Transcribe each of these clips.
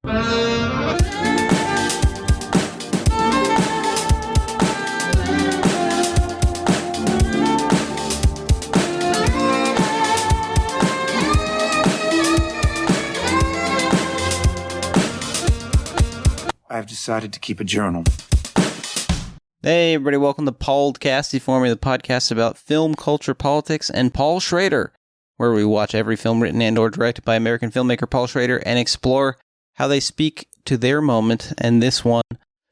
I've decided to keep a journal. Hey, everybody, welcome to Poldcasty for Me, the podcast about film, culture, politics, and Paul Schrader, where we watch every film written and or directed by American filmmaker Paul Schrader and explore how they speak to their moment. And this one,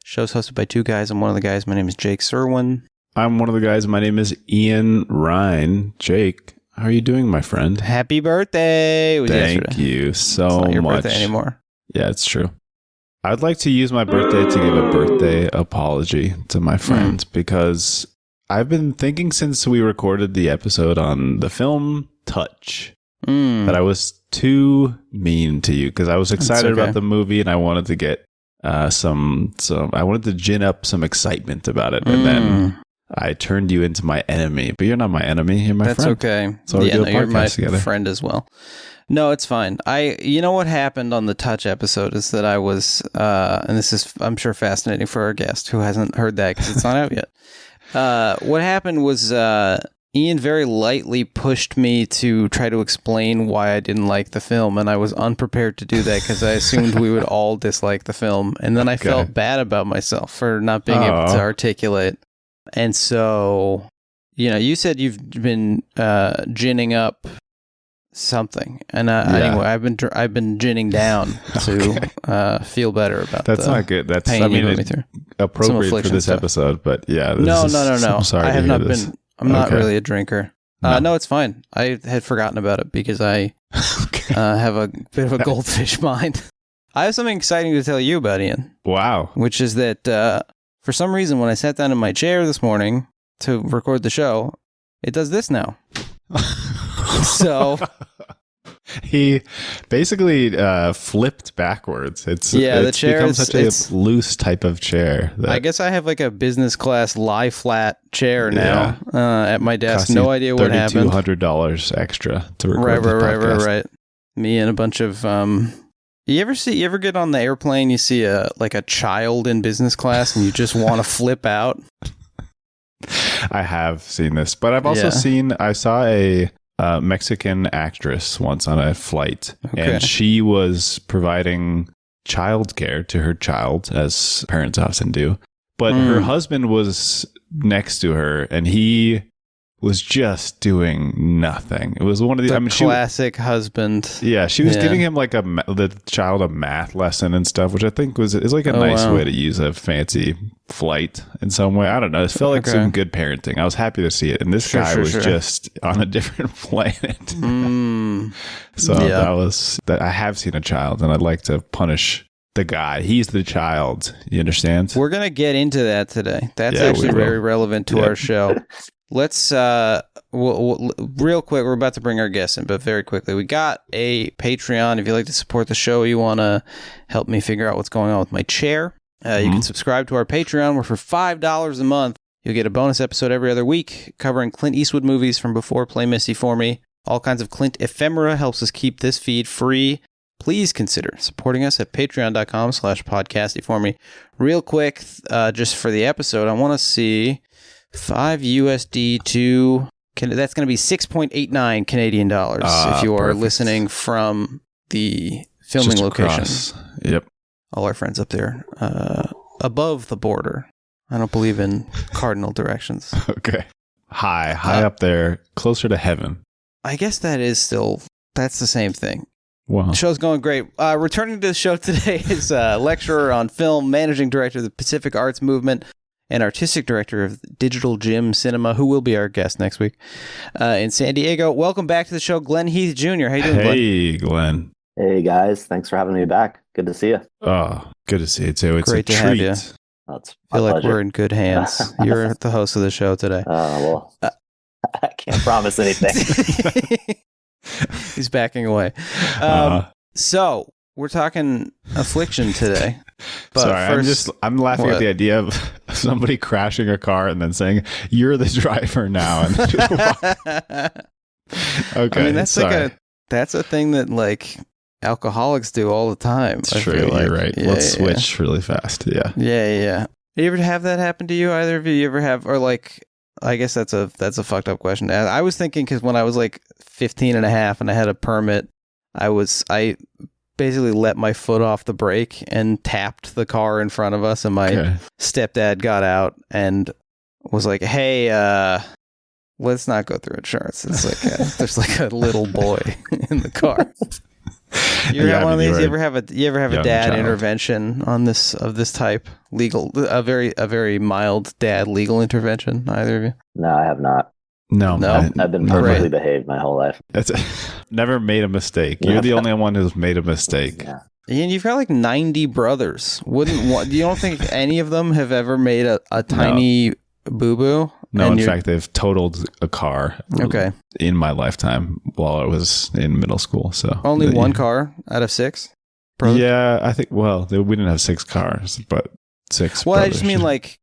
show's hosted by two guys. I'm one of the guys. My name is Jake Serwin. I'm one of the guys. My name is Ian Ryan. Jake, how are you doing, my friend? Happy birthday! It was Thank yesterday. you so It's not your much. birthday anymore. Yeah, it's true. I'd like to use my birthday to give a birthday apology to my friend because I've been thinking since we recorded the episode on the film Touch that I was too mean to you because I was excited about the movie and I wanted to get I wanted to gin up some excitement about it, and then I turned you into my enemy. But you're not my enemy; you're my friend. That's okay. So we do a podcast you're my together. friend as well. No, it's fine. You know what happened on the Touch episode is that I was, and this is, I'm sure, fascinating for our guest who hasn't heard that because it's not out yet. What happened was Ian very lightly pushed me to try to explain why I didn't like the film, and I was unprepared to do that because I assumed we would all dislike the film, and then I felt bad about myself for not being able to articulate. And so, you know, you said you've been ginning up something, and anyway, I've been ginning down to feel better about that. That's not good. That's pain you put me through. Appropriate for this episode, but yeah. No. I'm sorry. I have not been. I'm not really a drinker. No, it's fine. I had forgotten about it because I have a bit of a goldfish mind. I have something exciting to tell you about, Ian. Wow. Which is that for some reason, when I sat down in my chair this morning to record the show, it does this now. So he basically flipped backwards. It's the chair become is such a loose type of chair. I guess I have like a business class lie flat chair now at my desk. No idea what happened. $3,200 extra to record the podcast. Right. Me and a bunch of You ever get on the airplane? You see a child in business class, and you just want to flip out. I have seen this, but I've also I saw a Mexican actress once on a flight, and she was providing childcare to her child, as parents often do. But her husband was next to her, and he was just doing nothing. It was one of the classic husband. Yeah, she was giving him the child a math lesson and stuff, which I think is like a nice way to use a fancy flight in some way. I don't know. It felt like some good parenting. I was happy to see it. And this guy was just on a different planet. So that was that. I have seen a child, and I'd like to punish the guy. He's the child. You understand? We're gonna get into that today. That's actually very relevant to our show. Let's, real quick, we're about to bring our guests in, but very quickly, we got a Patreon. If you'd like to support the show, you want to help me figure out what's going on with my chair, you can subscribe to our Patreon, where for $5 a month, you'll get a bonus episode every other week covering Clint Eastwood movies from before Play Missy for Me. All kinds of Clint ephemera helps us keep this feed free. Please consider supporting us at patreon.com/podcastyforme. Real quick, just for the episode, I want to see $5 USD to that's going to be 6.89 Canadian dollars if you are listening from the filming just location. Across. Yep. All our friends up there above the border. I don't believe in cardinal directions. Okay. High up there, closer to heaven. I guess that's the same thing. Wow. The show's going great. Returning to the show today is lecturer on film, managing director of the Pacific Arts Movement, and artistic director of Digital Gym Cinema, who will be our guest next week in San Diego. Welcome back to the show, Glenn Heath Jr. How you doing, Glenn? Hey, Glenn. Hey, guys. Thanks for having me back. Good to see you. Oh, good to see you, too. It's great a to treat. have you. That's I feel like we're in good hands. You're the host of the show today. Well, I can't promise anything. He's backing away. So, we're talking Affliction today. But sorry, first, I'm laughing at the idea of somebody crashing a car and then saying, "You're the driver now." And okay, I mean, that's a thing that alcoholics do all the time. It's true. You're right. Let's switch really fast. Yeah. Yeah. You ever have that happen to you? Either of you ever have, or like, I guess that's a fucked up question to ask. I was thinking because when I was like 15 and a half and I had a permit, I basically let my foot off the brake and tapped the car in front of us, and my stepdad got out and was like, "Hey, let's not go through insurance. It's like there's like a little boy in the car." You ever have one of these? You ever have a dad intervention on this type? Legal, a very mild dad legal intervention. Either of you? No, I have not. No. I've been perfectly behaved my whole life. Never made a mistake. You're the only one who's made a mistake. Yeah. And you've got like 90 brothers. You don't think any of them have ever made a tiny boo-boo? No, in fact, they've totaled a car in my lifetime while I was in middle school. So only one car out of 6? Brothers? Yeah, I think, we didn't have 6 cars, but 6 Well, brothers. I just mean like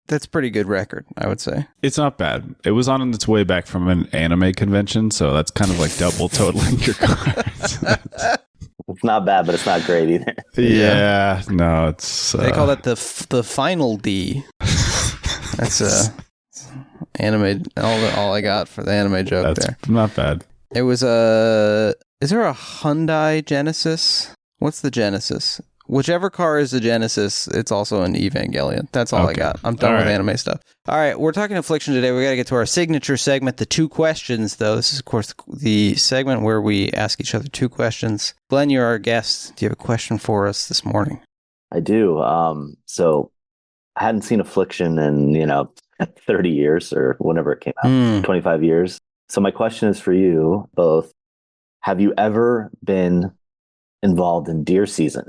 that's pretty good record, I would say. It's not bad. It was on its way back from an anime convention, so that's kind of like double totaling your cars. It's not bad, but it's not great either. Yeah, no, it's... They call that the final D. That's anime. All I got for the anime joke there. Not bad. It was is there a Hyundai Genesis? What's the Genesis? Whichever car is the Genesis, it's also an Evangelion. That's all I got. I'm done with anime stuff. All right, we're talking Affliction today. We got to get to our signature segment, the 2 questions, though. This is, of course, the segment where we ask each other 2 questions. Glenn, you're our guest. Do you have a question for us this morning? I do. So I hadn't seen Affliction in, 30 years or whenever it came out, 25 years. So my question is for you both. Have you ever been involved in deer season?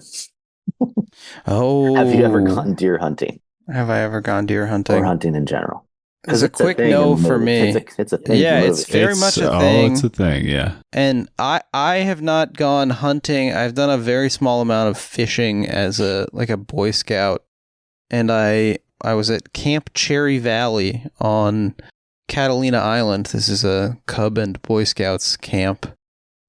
Have you ever gone deer hunting? Have I ever gone deer hunting? Or hunting in general? It's a quick no for me. It's a thing. Yeah, it's very much a thing. It's a thing, yeah. And I have not gone hunting. I've done a very small amount of fishing as a Boy Scout. And I was at Camp Cherry Valley on Catalina Island. This is a Cub and Boy Scouts camp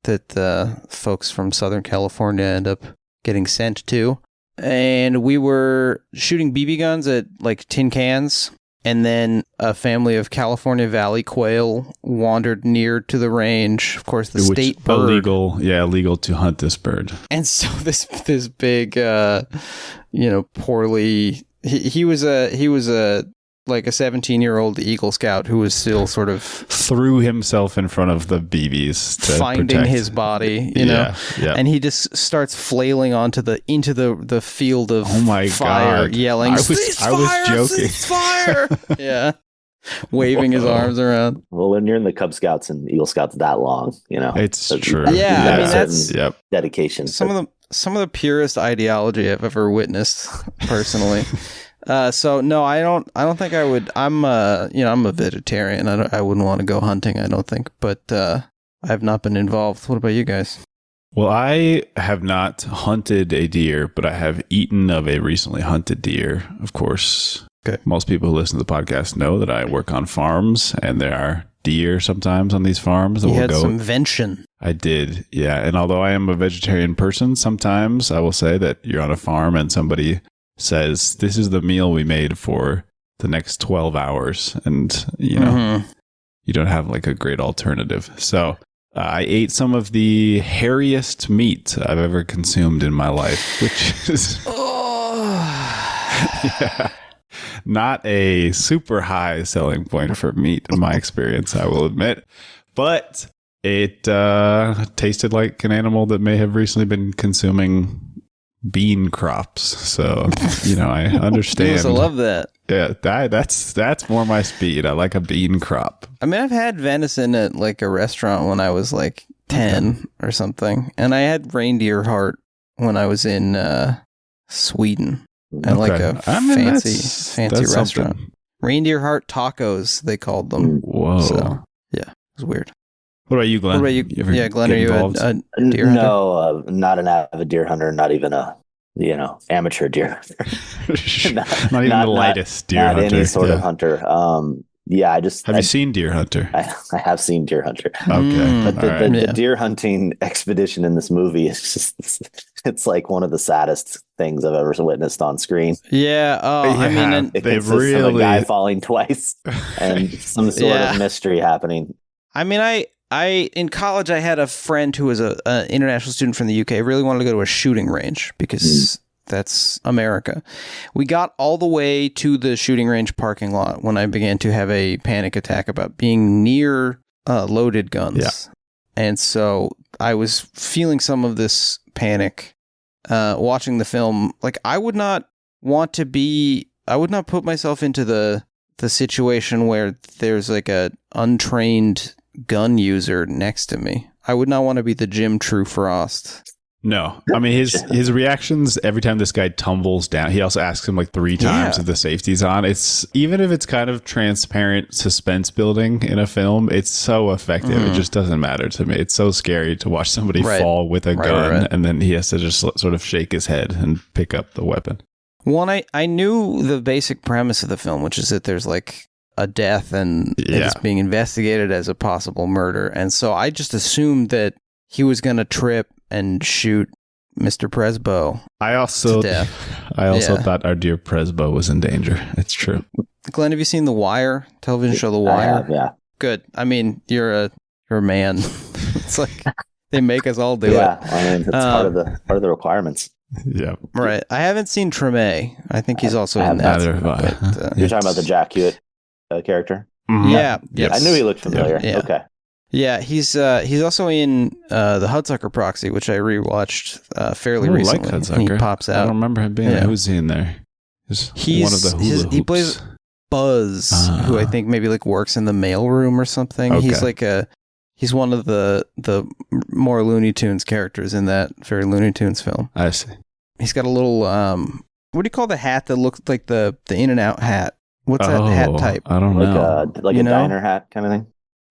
that folks from Southern California end up getting sent to. And we were shooting BB guns at like tin cans. And then a family of California Valley quail wandered near to the range. Of course, the state bird. Illegal to hunt this bird. And so this big, poorly. He was a like a 17-year-old Eagle Scout who was still sort of threw himself in front of the BBs to finding protect his body, yeah. And he just starts flailing into the field of fire, God. yelling, I was joking. Fire! Yeah, waving his arms around. Well, when you're in the Cub Scouts and Eagle Scouts that long, it's true. Yeah, I mean that's dedication. Some of the purest ideology I've ever witnessed personally. So no, I don't think I would. I'm a vegetarian. I wouldn't want to go hunting, I don't think, but I have not been involved. What about you guys? Well, I have not hunted a deer, but I have eaten of a recently hunted deer. Of course, most people who listen to the podcast know that I work on farms, and there are deer sometimes on these farms. You had some vention. I did, yeah. And although I am a vegetarian person, sometimes I will say that you're on a farm and somebody says, this is the meal we made for the next 12 hours. And, you don't have like a great alternative. So I ate some of the hairiest meat I've ever consumed in my life, which is not a super high selling point for meat in my experience, I will admit. But it tasted like an animal that may have recently been consuming bean crops, so I understand. I love that. Yeah, that's more my speed. I like a bean crop. I mean, I've had venison at like a restaurant when I was like 10 or something, and I had reindeer heart when I was in Sweden at like a fancy restaurant. Something. Reindeer heart tacos, they called them. Whoa! So, yeah, it was weird. What about you, Glenn? Glenn, are you a deer hunter? No, not an avid deer hunter, not even a amateur deer hunter. not even the lightest deer hunter. Not any sort of hunter. Yeah, Have you seen Deer Hunter? I have seen Deer Hunter. Okay. But the deer hunting expedition in this movie is just, it's like one of the saddest things I've ever witnessed on screen. Yeah. I mean, and It consists of a guy falling twice and some sort of mystery happening. I mean, I in college, I had a friend who was an international student from the UK. Really wanted to go to a shooting range because that's America. We got all the way to the shooting range parking lot when I began to have a panic attack about being near loaded guns. Yeah. And so I was feeling some of this panic watching the film. Like, I would not put myself into the situation where there's like a untrained gun user next to me. I would not want to be the Jim True Frost. No, I mean his reactions every time this guy tumbles down. He also asks him like 3 times if the safety's on. It's even if it's kind of transparent suspense building in a film, it's so effective. It just doesn't matter to me. It's so scary to watch somebody fall with a gun and then he has to just sort of shake his head and pick up the weapon. One, I knew the basic premise of the film, which is that there's like a death and it's being investigated as a possible murder, and so I just assumed that he was going to trip and shoot Mr. Presbo. I also thought our dear Presbo was in danger. It's true. Glenn, have you seen The Wire? Television show The Wire? I have, yeah. Good. I mean, you're a man. It's like they make us all do it. Yeah, I mean, it's part of the requirements. Yeah. Right. I haven't seen Treme. I think he's also in that. Neither have I. You're talking about the Jack Hewitt character? Mm-hmm. Yeah. Yes. I knew he looked familiar. Yeah. Okay. Yeah, he's also in the Hudsucker Proxy, which I rewatched fairly recently. Like Hudsucker. He pops out. I don't remember him being there. Who's he in there? He's one of the hula hoops. He plays Buzz, who I think maybe like works in the mailroom or something. Okay. He's like he's one of the more Looney Tunes characters in that very Looney Tunes film. I see. He's got a little what do you call the hat that looks like the In-N-Out hat? What's that hat type? I don't know. Like a diner hat kind of thing.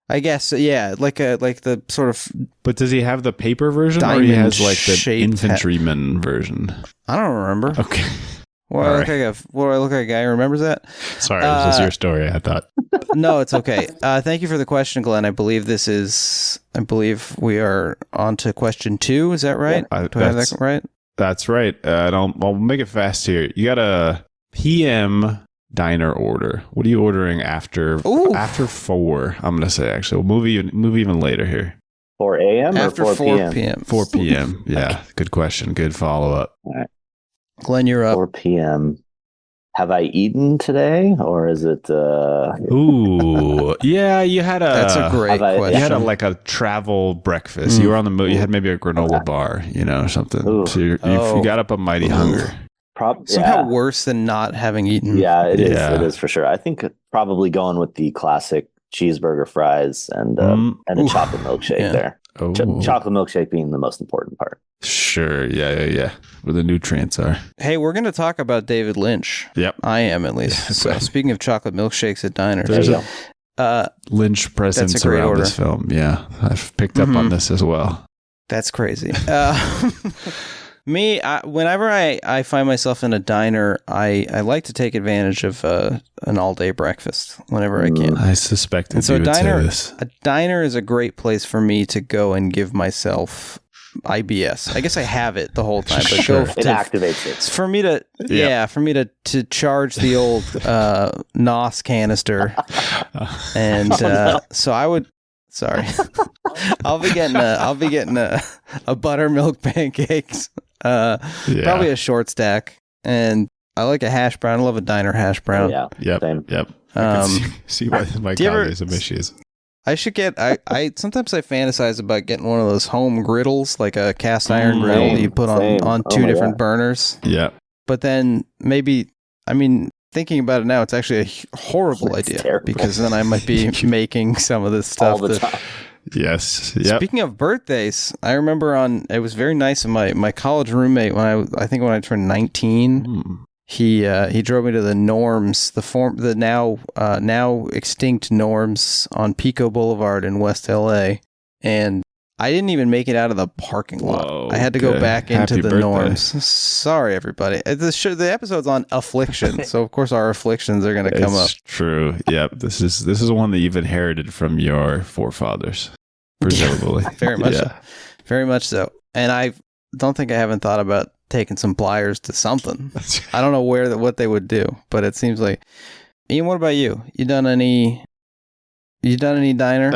I guess, yeah, like the sort of. But does he have the paper version, or he has like the infantryman version? I don't remember. Okay. Well, I look like a guy who remembers that. Sorry, this is your story. I thought. No, it's okay. Thank you for the question, Glenn. I believe we are on to question 2. Is that right? Yeah, do I have that right? That's right. I'll make it fast here. You got a PM diner order. What are you ordering after 4? I'm gonna say actually. We'll move even later here. 4 a.m. After or 4 p.m. p.m. 4 p.m. Yeah, good question. Good follow up. All right. Glenn, you're up. 4 p.m. Have I eaten today, or is it? Ooh, yeah. You had That's a great question. You had a travel breakfast. You were on the move. You had maybe a granola bar, or something. Ooh. So you got up a mighty hunger. Somehow worse than not having eaten. Yeah, it is. It is for sure. I think probably going with the classic cheeseburger, fries, and a chocolate milkshake there. Oh. Chocolate milkshake being the most important part. Sure. Yeah. Where the nutrients are. Hey, we're going to talk about David Lynch. Yep. I am, at least. So speaking of chocolate milkshakes at diners. There's a Lynch presence around this film. Yeah. I've picked up on this as well. That's crazy. Whenever I find myself in a diner, I like to take advantage of an all-day breakfast whenever I can. I suspected you would say this. A diner is a great place for me to go and give myself IBS. I guess I have it the whole time, but sure. It activates it. For me to charge the old NOS canister, and so I would. Sorry, I'll be getting a buttermilk pancakes. Probably a short stack, and I like a hash brown. I love a diner hash brown. Yep. I can see why my God has some issues. I should get. I sometimes I fantasize about getting one of those home griddles, like a cast iron griddle that you put on 2 different burners. Yeah. But then thinking about it now, it's actually a horrible idea because then I might be making some of this stuff all the time. Yes. Yep. Speaking of birthdays, I remember it was very nice of my college roommate when I turned 19. He drove me to the Norms, the now extinct Norms on Pico Boulevard in West LA, and I didn't even make it out of the parking lot. Whoa, I had to go back into Happy the birthday. norms. Sorry, everybody. The episode's on Affliction, so of course our afflictions are going to come up. It's true. Yep. This is one that you've inherited from your forefathers, presumably. Very much so. Very much so. And I don't think I haven't thought about taking some pliers to something. I don't know what they would do, but it seems like. Ian, what about you? You done any diner?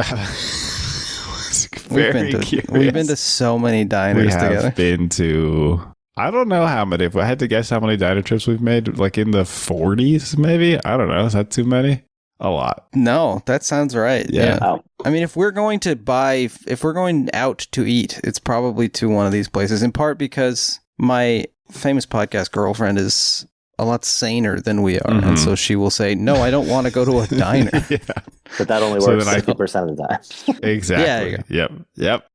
We've been to so many diners together. We have been to, I don't know how many. If I had to guess how many diner trips we've made, like in the 40s, maybe? I don't know. Is that too many? A lot. No, that sounds right. Yeah. Oh. I mean, if we're going out to eat, it's probably to one of these places, in part because my famous podcast girlfriend is a lot saner than we are. And so she will say, no, I don't want to go to a diner. Yeah. But that only works 60% of the time. Exactly. Yeah, yep.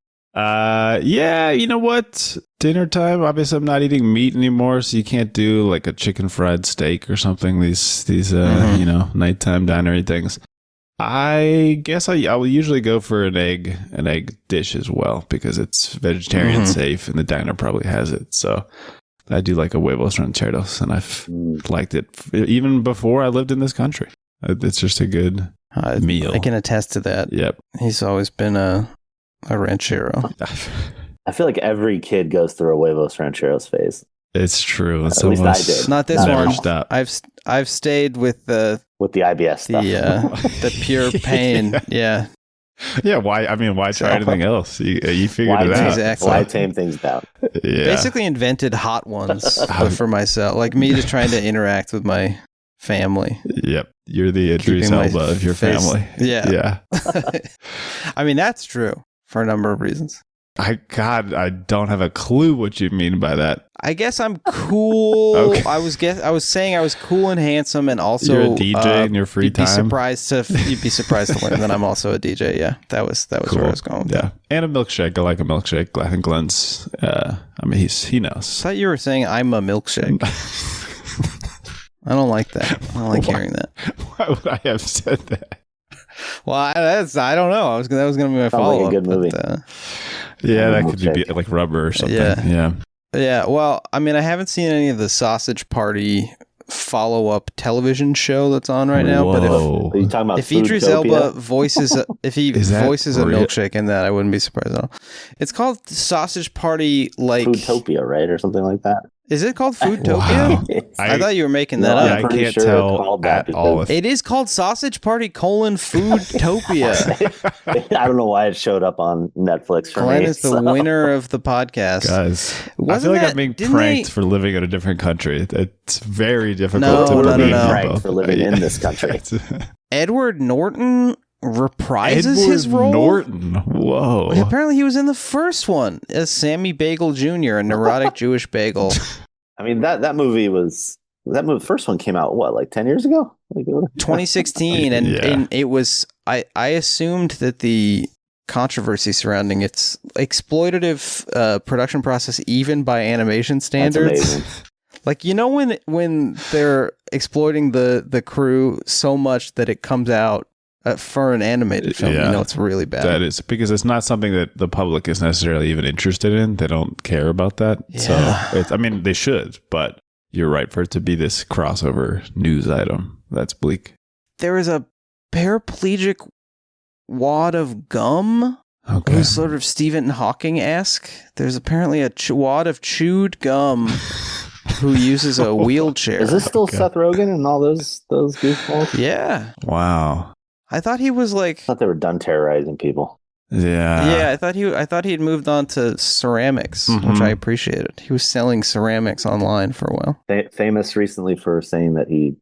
Yeah, you know what? Dinner time. Obviously, I'm not eating meat anymore, so you can't do like a chicken fried steak or something. These nighttime dinery things. I guess I will usually go for an egg dish as well because it's vegetarian safe, and the diner probably has it. So I do like a huevos rancheros, and I've liked it even before I lived in this country. It's just a good meal. I can attest to that. Yep. He's always been a ranchero. I feel like every kid goes through a huevos rancheros phase. It's true. It's At least I did. Not this one. Stop. I've stayed with the IBS stuff. the pure pain. Yeah. Yeah. Why? I mean, why try anything else? You figured it out. Exactly. Why tame things down? Yeah. Basically invented hot ones but for myself. Like me just trying to interact with my family. Yep. You're the Idris Elba of your family. Yeah. Yeah. I mean, that's true for a number of reasons. I don't have a clue what you mean by that. I guess I'm cool. Okay. I was saying I was cool and handsome, and also You're a DJ in your free you'd be time. You'd be surprised to learn that I'm also a DJ. Yeah, that was Cool. where I was going with Yeah, that. and a milkshake. I like a milkshake. I think Glenn's. I mean, he knows. I thought you were saying I'm a milkshake. I don't like that. I don't like hearing that. Why would I have said that? Well, I don't know. That was going to be my Sounds like a follow up. good movie. Yeah, that could be like rubber or something. Yeah. Yeah. Well, I mean, I haven't seen any of the Sausage Party follow-up television show that's on right now. But Whoa. Are you talking about if Idris Elba voices a real? milkshake in that, I wouldn't be surprised at all. It's called Sausage Party, like Foodtopia, right, or something like that? Is it called Foodtopia? Wow. I thought you were making that No, up. Yeah, I pretty can't sure tell it's called that at all. It is called Sausage Party: Foodtopia. I don't know why it showed up on Netflix for Glenn me. is the winner of the podcast. Guys, I Wasn't feel like that- I'm being didn't pranked they- for living in a different country. It's very difficult No, to no, no, believe no. people. Pranked for living in this country. Edward Norton reprises his role. Norton. Whoa. Apparently, he was in the first one as Sammy Bagel Jr., a neurotic Jewish bagel. I mean, that first one came out, what, like 10 years ago? 2016, and, Yeah. and it was. I assumed that the controversy surrounding its exploitative production process, even by animation That's standards, amazing. like when they're exploiting the crew so much that it comes out for an animated film, Yeah. it's really bad. That is because it's not something that the public is necessarily even interested in. They don't care about that. Yeah. So I mean, they should, but you're right, for it to be this crossover news item. That's bleak. There is a paraplegic wad of gum Okay. who's sort of Stephen Hawking-esque. There's apparently a wad of chewed gum who uses a wheelchair. Is this still Seth Rogen and all those goofballs? Yeah. Wow. I thought he was like... I thought they were done terrorizing people. Yeah. I thought he had moved on to ceramics, which I appreciated. He was selling ceramics online for a while. Famous recently for saying that he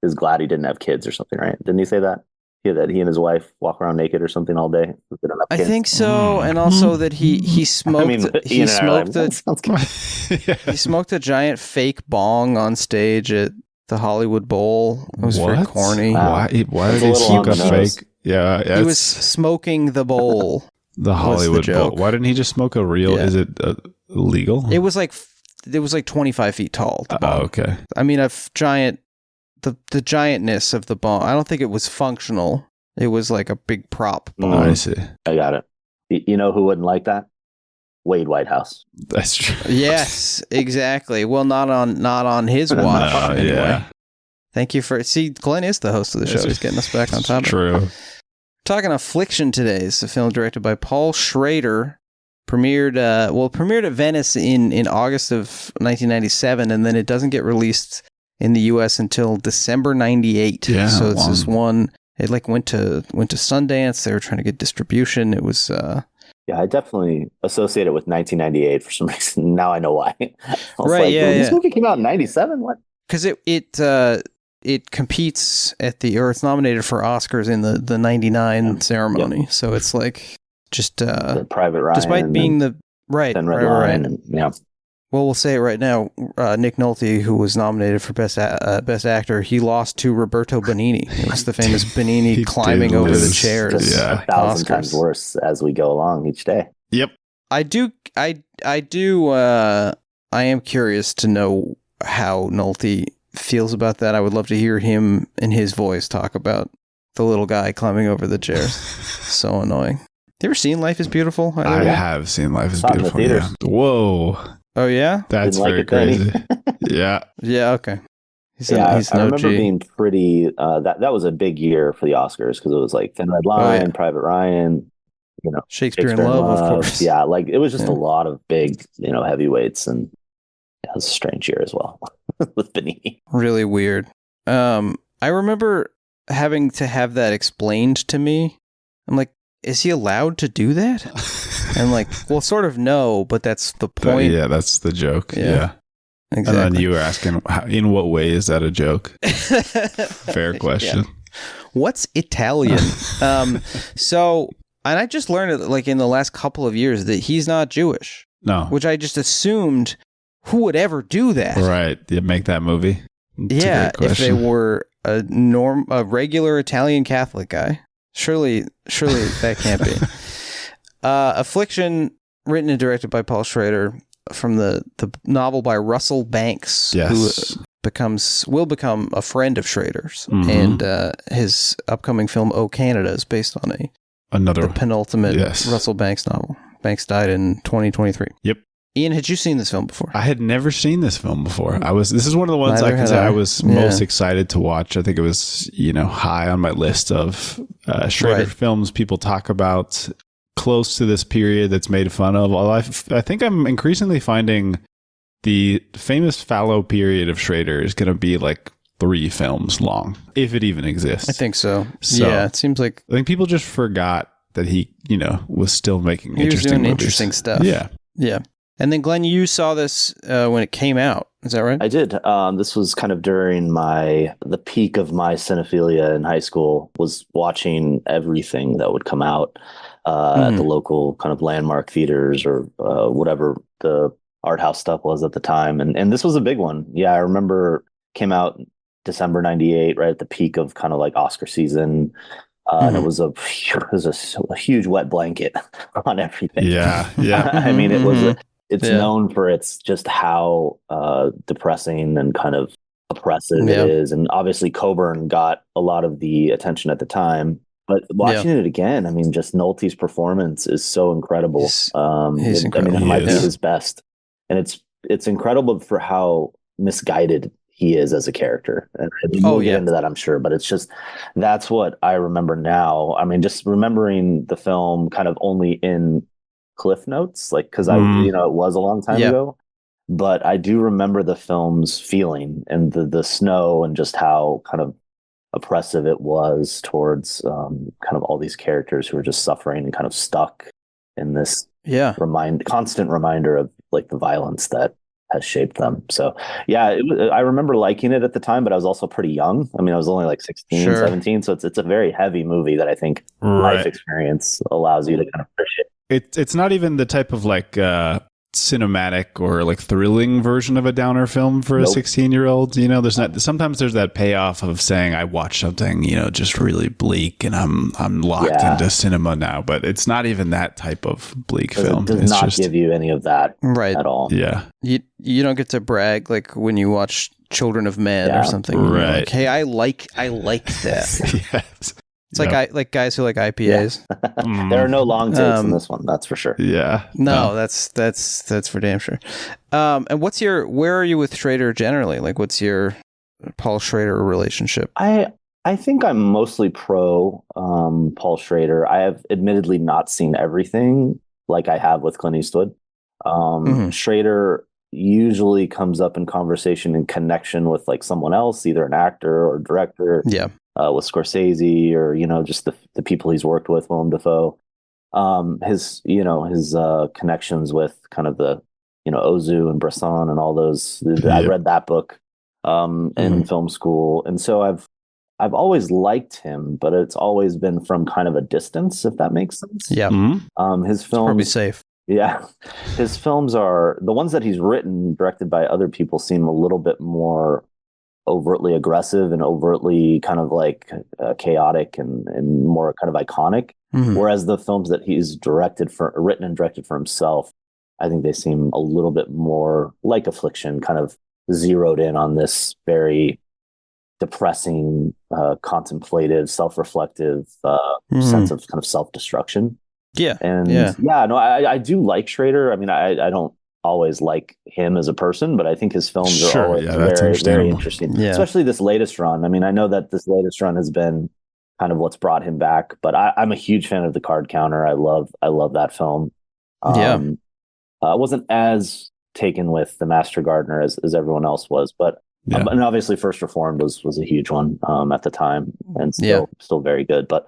is glad he didn't have kids or something, right? Didn't he say that? Yeah, that he and his wife walk around naked or something all day. They don't have I kids. think so, and also that he smoked Ian he and I are like, smoked that sounds good. he smoked a giant fake bong on stage at the Hollywood Bowl. It was very corny. Wow. Why That's did a he little smoke on a the nose. fake? Yeah, He was smoking the bowl. the Hollywood joke. Bowl. Why didn't he just smoke a real? Yeah. Is it legal? It was like 25 feet tall. The bong. Oh, okay. I mean, the giantness of the bong. I don't think it was functional. It was like a big prop bong. I see. I got it. You know who wouldn't like that? Wade Whitehouse. That's true. Yes, exactly. Well, not on his watch. No, anyway. Yeah. Thank you for... See, Glenn is the host of the show. He's getting us back on topic. True. Talking Affliction today. It's a film directed by Paul Schrader. Premiered at Venice in August of 1997, and then it doesn't get released in the U.S. until December 98. Yeah, so it's this one... It like went to Sundance. They were trying to get distribution. It was... Yeah, I definitely associate it with 1998 for some reason. Now I know why. I was Right, like, yeah, this movie came out in 97? What? Because it competes it's nominated for Oscars in the 99 ceremony. Yep. So it's like just The Private Ryan. despite being the right, and Red right, Line. right. And, yeah. Well, we'll say it right now. Nick Nolte, who was nominated for Best Actor, he lost to Roberto Benigni. It was the famous Benigni He climbing did over the lose. chairs. Just Yeah. 1,000 Oscars. times worse as we go along each day. Yep. I am curious to know how Nolte feels about that. I would love to hear him in his voice talk about the little guy climbing over the chairs. So annoying. You ever seen Life is Beautiful? I have seen Life is Saw it in the Beautiful. theaters. Yeah. Whoa. Oh, yeah? That's Didn't like very it then. crazy. Yeah. Yeah, okay. He's I no remember G. being pretty. That was a big year for the Oscars because it was like Thin Red Line, Private Ryan, Shakespeare in Love, of course. Yeah, like it was just Yeah. a lot of big, heavyweights, and it was a strange year as well with Benigni. Really weird. I remember having to have that explained to me. I'm like, is he allowed to do that? And like, well, sort of no, but that's the point. Yeah, that's the joke. Yeah. Yeah. Exactly. And then you were asking, in what way is that a joke? Fair question. Yeah. What's Italian? So, and I just learned it like in the last couple of years that he's not Jewish, No. which I just assumed who would ever do that. Right. You make that movie? It's a Yeah, great if they question. were a regular Italian Catholic guy, surely that can't be. Affliction, written and directed by Paul Schrader, from the novel by Russell Banks, Yes. who will become a friend of Schrader's, Mhm. and his upcoming film "Oh Canada" is based on Another the penultimate Yes. Russell Banks novel. Banks died in 2023. Yep. Ian, had you seen this film before? I had never seen this film before. This is one of the ones Neither I can had say I. I was Yeah. most excited to watch. I think it was, high on my list of Schrader Right. films people talk about close to this period that's made fun of. Although I think I'm increasingly finding the famous fallow period of Schrader is going to be like 3 films long, if it even exists. I think so. So- Yeah, it seems like I think people just forgot that he, was still making he was interesting doing movies. interesting stuff. Yeah. Yeah. And then, Glenn, you saw this when it came out. Is that right? I did. This was kind of during the peak of my cinephilia in high school. Was watching everything that would come out at the local kind of landmark theaters or whatever the art house stuff was at the time. And this was a big one. Yeah, I remember came out December 98, right at the peak of kind of like Oscar season. And it was a huge wet blanket on everything. Yeah. Yeah. I mean, it's Yeah. known for its just how depressing and kind of oppressive Yeah. it is. And obviously Coburn got a lot of the attention at the time. But watching it again, I mean, just Nolte's performance is so incredible. He's I mean, incredible. it might be He is. his best. And it's incredible for how misguided he is as a character. And we'll get into that, I'm sure. But it's just, that's what I remember now. I mean, just remembering the film kind of only in Cliff Notes, like, because it was a long time ago. But I do remember the film's feeling and the snow and just how kind of oppressive it was towards kind of all these characters who were just suffering and kind of stuck in this constant reminder of like the violence that has shaped them. So yeah, I remember liking it at the time, but I was also pretty young. I mean, I was only like 16, 17. So it's a very heavy movie that I think life experience allows you to kind of appreciate. It's not even the type of like cinematic or like thrilling version of a downer film for a 16-year-old. There's not. Sometimes there's that payoff of saying I watched something, just really bleak, and I'm locked into cinema now. But it's not even that type of bleak film. It does not give you any of that at all. Yeah, you don't get to brag like when you watch Children of Men or something. Right. Like, hey, I like that. Yes. It's like guys who like IPAs. Yeah. There are no long takes in this one, that's for sure. Yeah. No, that's for damn sure. And where are you with Schrader generally? Like, what's your Paul Schrader relationship? I think I'm mostly pro Paul Schrader. I have admittedly not seen everything like I have with Clint Eastwood. Schrader usually comes up in conversation in connection with like someone else, either an actor or director. Yeah. With Scorsese or, just the people he's worked with, Willem Dafoe. His connections with kind of the, Ozu and Bresson and all those. I read that book in film school. And so I've always liked him, but it's always been from kind of a distance, if that makes sense. Yeah. His films, probably safe. Yeah. His films are the ones that he's written, directed by other people, seem a little bit more overtly aggressive and overtly kind of like chaotic and more kind of iconic. Whereas the films that he's written and directed for himself, I think they seem a little bit more like Affliction, kind of zeroed in on this very depressing, contemplative, self-reflective sense of kind of self-destruction. Yeah. And I do like Schrader. I mean, I don't always like him as a person, but I think his films are always very, very interesting. Yeah. Especially this latest run. I mean, I know that this latest run has been kind of what's brought him back, but I'm a huge fan of The Card Counter. I love that film. I wasn't as taken with The Master Gardener as everyone else was, but and obviously First Reformed was a huge one at the time, and still very good. But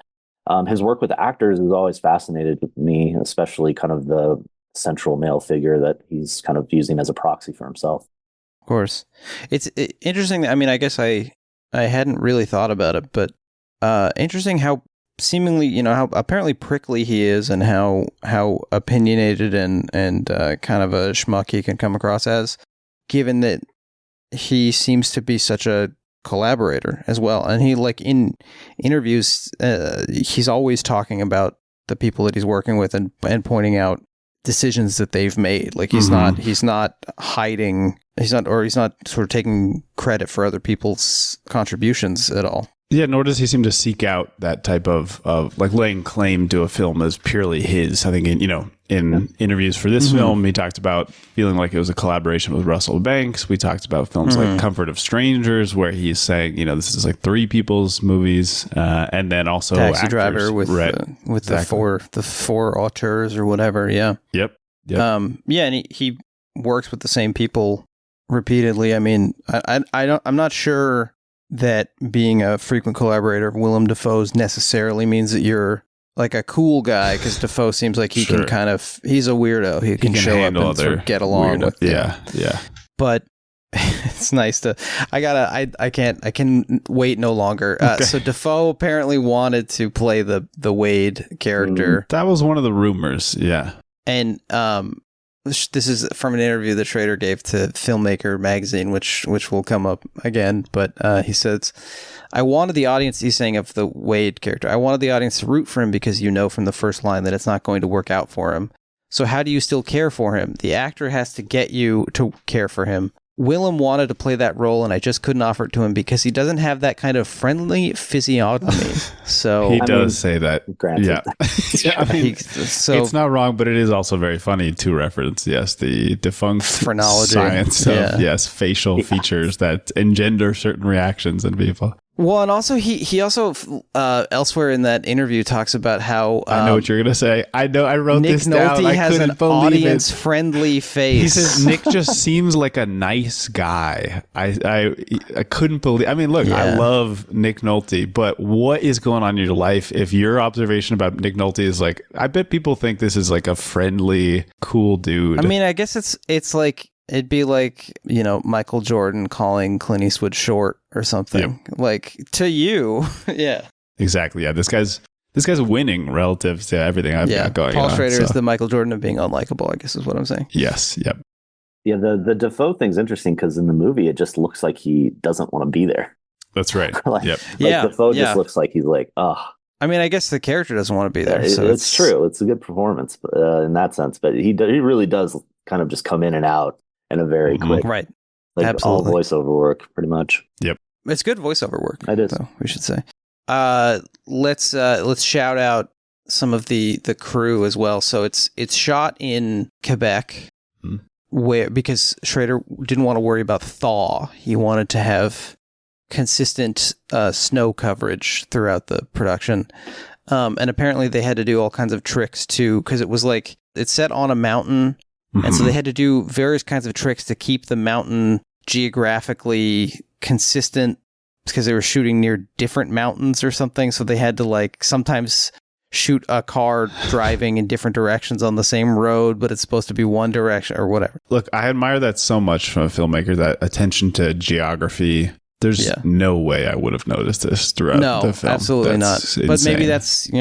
his work with actors has always fascinated me, especially kind of the central male figure that he's kind of using as a proxy for himself. Of course. It's interesting. I mean, I guess I hadn't really thought about it, but interesting how seemingly, how apparently prickly he is and how opinionated and kind of a schmuck he can come across as, given that he seems to be such a collaborator as well. And he, like, in interviews, he's always talking about the people that he's working with and pointing out decisions that they've made. Like he's not hiding, he's not sort of taking credit for other people's contributions at all. Yeah, nor does he seem to seek out that type of like laying claim to a film as purely his. I think in interviews for this film, he talked about feeling like it was a collaboration with Russell Banks. We talked about films like Comfort of Strangers, where he's saying, this is like three people's movies, and then also Taxi actors. Driver with the four auteurs or whatever. Yeah. Yep. And he works with the same people repeatedly. I mean, I'm not sure that being a frequent collaborator of Willem Dafoe's necessarily means that you're like a cool guy, because Dafoe seems like he can kind of, he's a weirdo. He can show up and sort of get along with Yeah. But it's nice to, I can wait no longer. So Dafoe apparently wanted to play the Wade character. That was one of the rumors. Yeah. And this is from an interview that Schrader gave to Filmmaker magazine, which will come up again. But he says, I wanted the audience, he's saying of the Wade character, I wanted the audience to root for him because from the first line that it's not going to work out for him. So how do you still care for him? The actor has to get you to care for him. Willem wanted to play that role, and I just couldn't offer it to him because he doesn't have that kind of friendly physiognomy. So he does say that. Granted. Yeah. I mean, it's not wrong, but it is also very funny to reference, the defunct phrenology science of, facial features that engender certain reactions in people. Well, and also he also elsewhere in that interview talks about how I know what you're gonna say. I know I wrote Nick this down. Nolte I has couldn't an believe audience-friendly face. He says Nick just seems like a nice guy. I couldn't believe. I mean, look, I love Nick Nolte, but what is going on in your life? If your observation about Nick Nolte is like, I bet people think this is like a friendly, cool dude. I mean, I guess it's like. It'd be like, Michael Jordan calling Clint Eastwood short or something. Yep. Like, to you. Yeah. Exactly. Yeah. This guy's winning relative to everything I've got going Paul on. Paul Schrader is the Michael Jordan of being unlikable, I guess is what I'm saying. Yes. Yep. Yeah, the Dafoe thing's interesting because in the movie, it just looks like he doesn't want to be there. That's right. Dafoe just looks like he's like, oh. I mean, I guess the character doesn't want to be there. So it's true. It's a good performance in that sense. But he really does kind of just come in and out. In a very quick, right? Like Absolutely. all voiceover work, pretty much. Yep, it's good voiceover work. It is. So we should say. let's shout out some of the crew as well. So it's shot in Quebec, where because Schrader didn't want to worry about thaw. He wanted to have consistent snow coverage throughout the production. And apparently they had to do all kinds of tricks too, because it was like it's set on a mountain, and so they had to do various kinds of tricks to keep the mountain geographically consistent, because they were shooting near different mountains or something. So they had to like sometimes shoot a car driving in different directions on the same road, but it's supposed to be one direction or whatever. Look, I admire that so much from a filmmaker, that attention to geography. There's no way I would have noticed this throughout the film. No, absolutely not. Insane. But maybe that's, the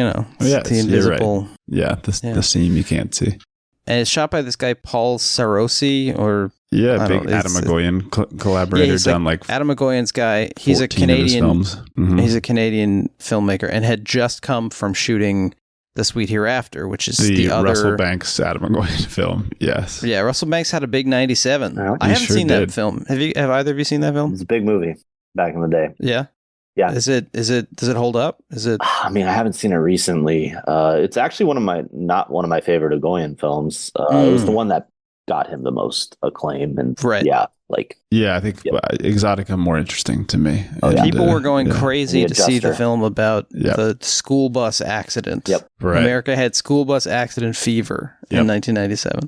invisible. Right. Yeah, the seam you can't see. And it's shot by this guy, Paul Schrader, or... Yeah, big Adam Egoyan collaborator, done like Adam Egoyan's guy. He's a Canadian films. He's a Canadian filmmaker and had just come from shooting The Sweet Hereafter, which is the other Russell Banks Adam Egoyan film. Yes. Yeah, Russell Banks had a big 97. I haven't seen that film. Have either of you seen that film? It's a big movie back in the day. Yeah. Yeah. Does it hold up? I mean, I haven't seen it recently. It's actually not one of my favorite Egoyan films. It was the one that got him the most acclaim, and I think Exotica more interesting to me. People were going crazy to see the film about the school bus accident. Yep. Right. America had school bus accident fever in 1997.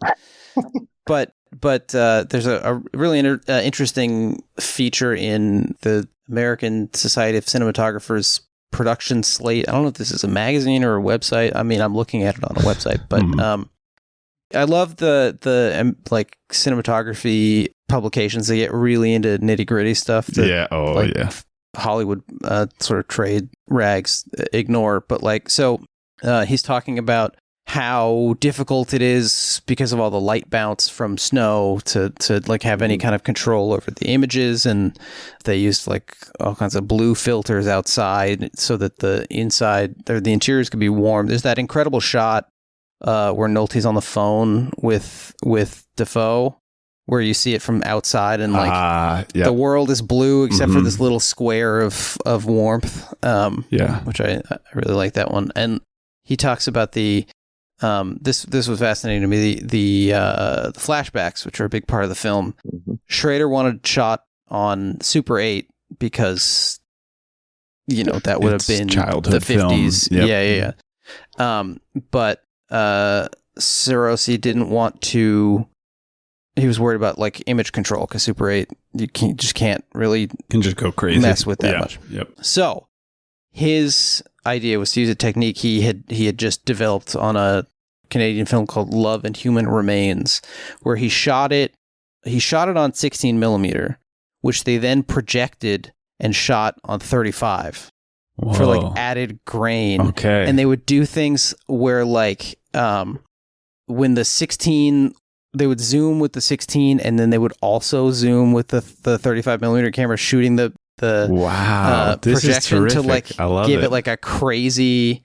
but there's a really interesting feature in the American Society of Cinematographers production slate. I don't know if this is a magazine or a website. I mean, I'm looking at it on a website, but I love the like cinematography publications. They get really into nitty gritty stuff. Hollywood sort of trade rags ignore. But like, so he's talking about how difficult it is because of all the light bounce from snow to like have any kind of control over the images, and they used like all kinds of blue filters outside so that the interiors could be warm. There's that incredible shot where Nolte's on the phone with Defoe, where you see it from outside and like the world is blue except for this little square of warmth. Which I really like that one. And he talks about the this was fascinating to me, the flashbacks, which are a big part of the film. Schrader wanted shot on Super 8 because that would have been childhood the 50s. Film. Yep. But Sarosi didn't want to. He was worried about like image control, because Super 8 you can't really go crazy, mess with that much. Yep. So his idea was to use a technique he had just developed on a Canadian film called Love and Human Remains, where he shot it on 16 millimeter, which they then projected and shot on 35. Whoa. For like added grain. Okay. And they would do things where like when the 16, they would zoom with the 16, and then they would also zoom with the 35 millimeter camera, shooting the this projection is to like give it like a crazy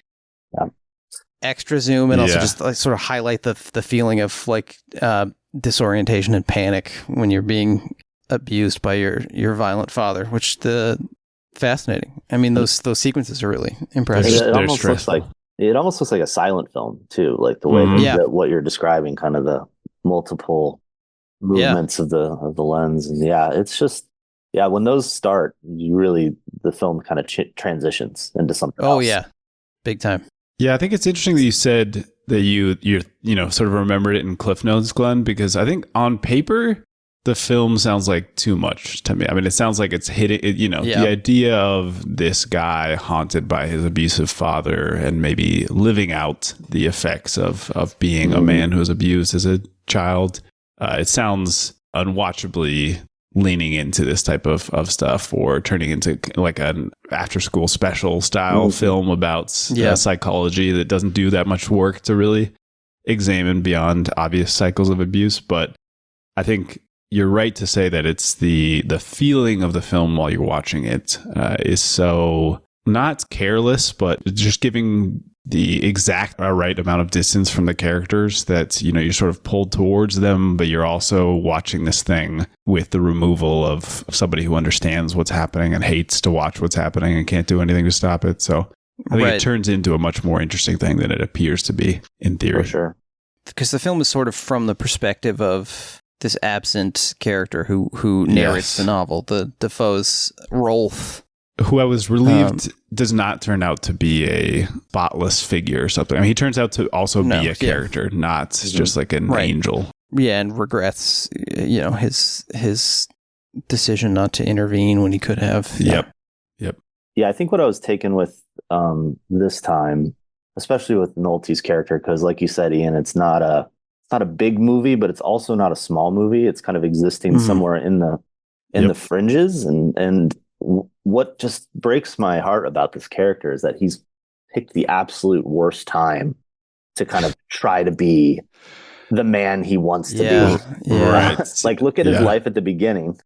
extra zoom, and also just like sort of highlight the feeling of like disorientation and panic when you're being abused by your violent father, which fascinating. I mean, those sequences are really impressive. It almost looks like a silent film too, like the way that what you're describing, kind of the multiple movements of the lens, and it's just when those start, the film kind of transitions into something else. Big time. I think it's interesting that you said that you sort of remembered it in Cliff Notes, Glenn, because I think on paper the film sounds like too much to me. I mean, it sounds like it's hitting, the idea of this guy haunted by his abusive father and maybe living out the effects of being a man who was abused as a child. It sounds unwatchably leaning into this type of stuff, or turning into like an after school special style film about psychology that doesn't do that much work to really examine beyond obvious cycles of abuse. But I think you're right to say that it's the feeling of the film while you're watching it is so not careless, but just giving the exact right amount of distance from the characters that, you know, you're sort of pulled towards them, but you're also watching this thing with the removal of somebody who understands what's happening and hates to watch what's happening and can't do anything to stop it. So I think it turns into a much more interesting thing than it appears to be in theory. For sure. Because the film is sort of from the perspective of this absent character who narrates the novel, the Defoe's Rolf. Who I was relieved does not turn out to be a spotless figure or something. I mean, he turns out to also be a character, not just like an angel. Yeah, and regrets, you know, his decision not to intervene when he could have. Yep. Yeah, I think what I was taken with this time, especially with Nolte's character, because like you said, Ian, it's not a big movie, but it's also not a small movie. It's kind of existing somewhere in the fringes, and what just breaks my heart about this character is that he's picked the absolute worst time to kind of try to be the man he wants to be. Right. Like, look at his life at the beginning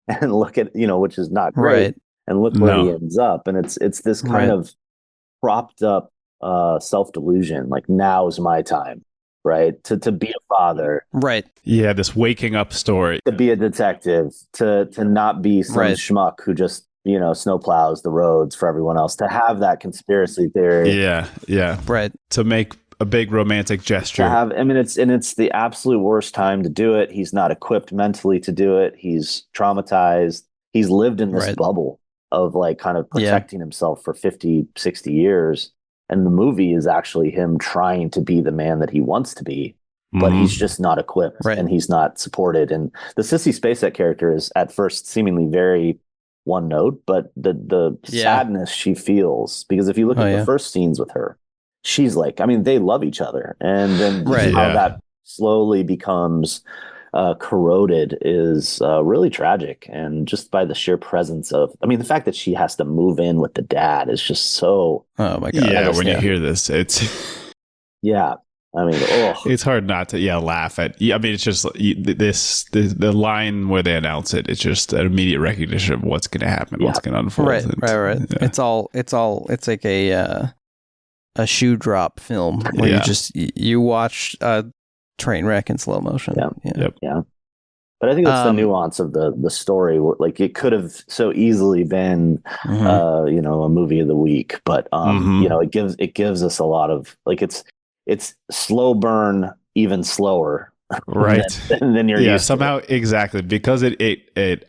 and look at, you know, which is not great. Right. And look where he ends up. And it's this kind of propped up self-delusion. Like, now's my time, right? To be a father. Right. Yeah, this waking up story. To be a detective, to not be some schmuck who just, you know, snowplows the roads for everyone else, to have that conspiracy theory. Yeah. Right. To make a big romantic gesture. It's the absolute worst time to do it. He's not equipped mentally to do it. He's traumatized. He's lived in this bubble of like kind of protecting himself for 50, 60 years. And the movie is actually him trying to be the man that he wants to be, but he's just not equipped and he's not supported. And the Sissy Spacek character is at first seemingly very one note, but the sadness she feels, because if you look at the first scenes with her, she's like, I mean, they love each other. And then how that slowly becomes corroded is really tragic. And just by the sheer presence of, I mean, the fact that she has to move in with the dad is just so. Oh my God. Yeah. When you hear this, it's. Yeah. I mean, it's hard not to laugh at. I mean, it's just the line where they announce it. It's just an immediate recognition of what's going to happen, what's going to unfold. Right. Yeah. It's like a shoe drop film where you watch a train wreck in slow motion. Yeah. But I think that's the nuance of the story. Like, it could have so easily been, you know, a movie of the week, but you know, it gives us a lot of, like, it's slow burn, even slower, right? than you're used somehow to. Exactly, because it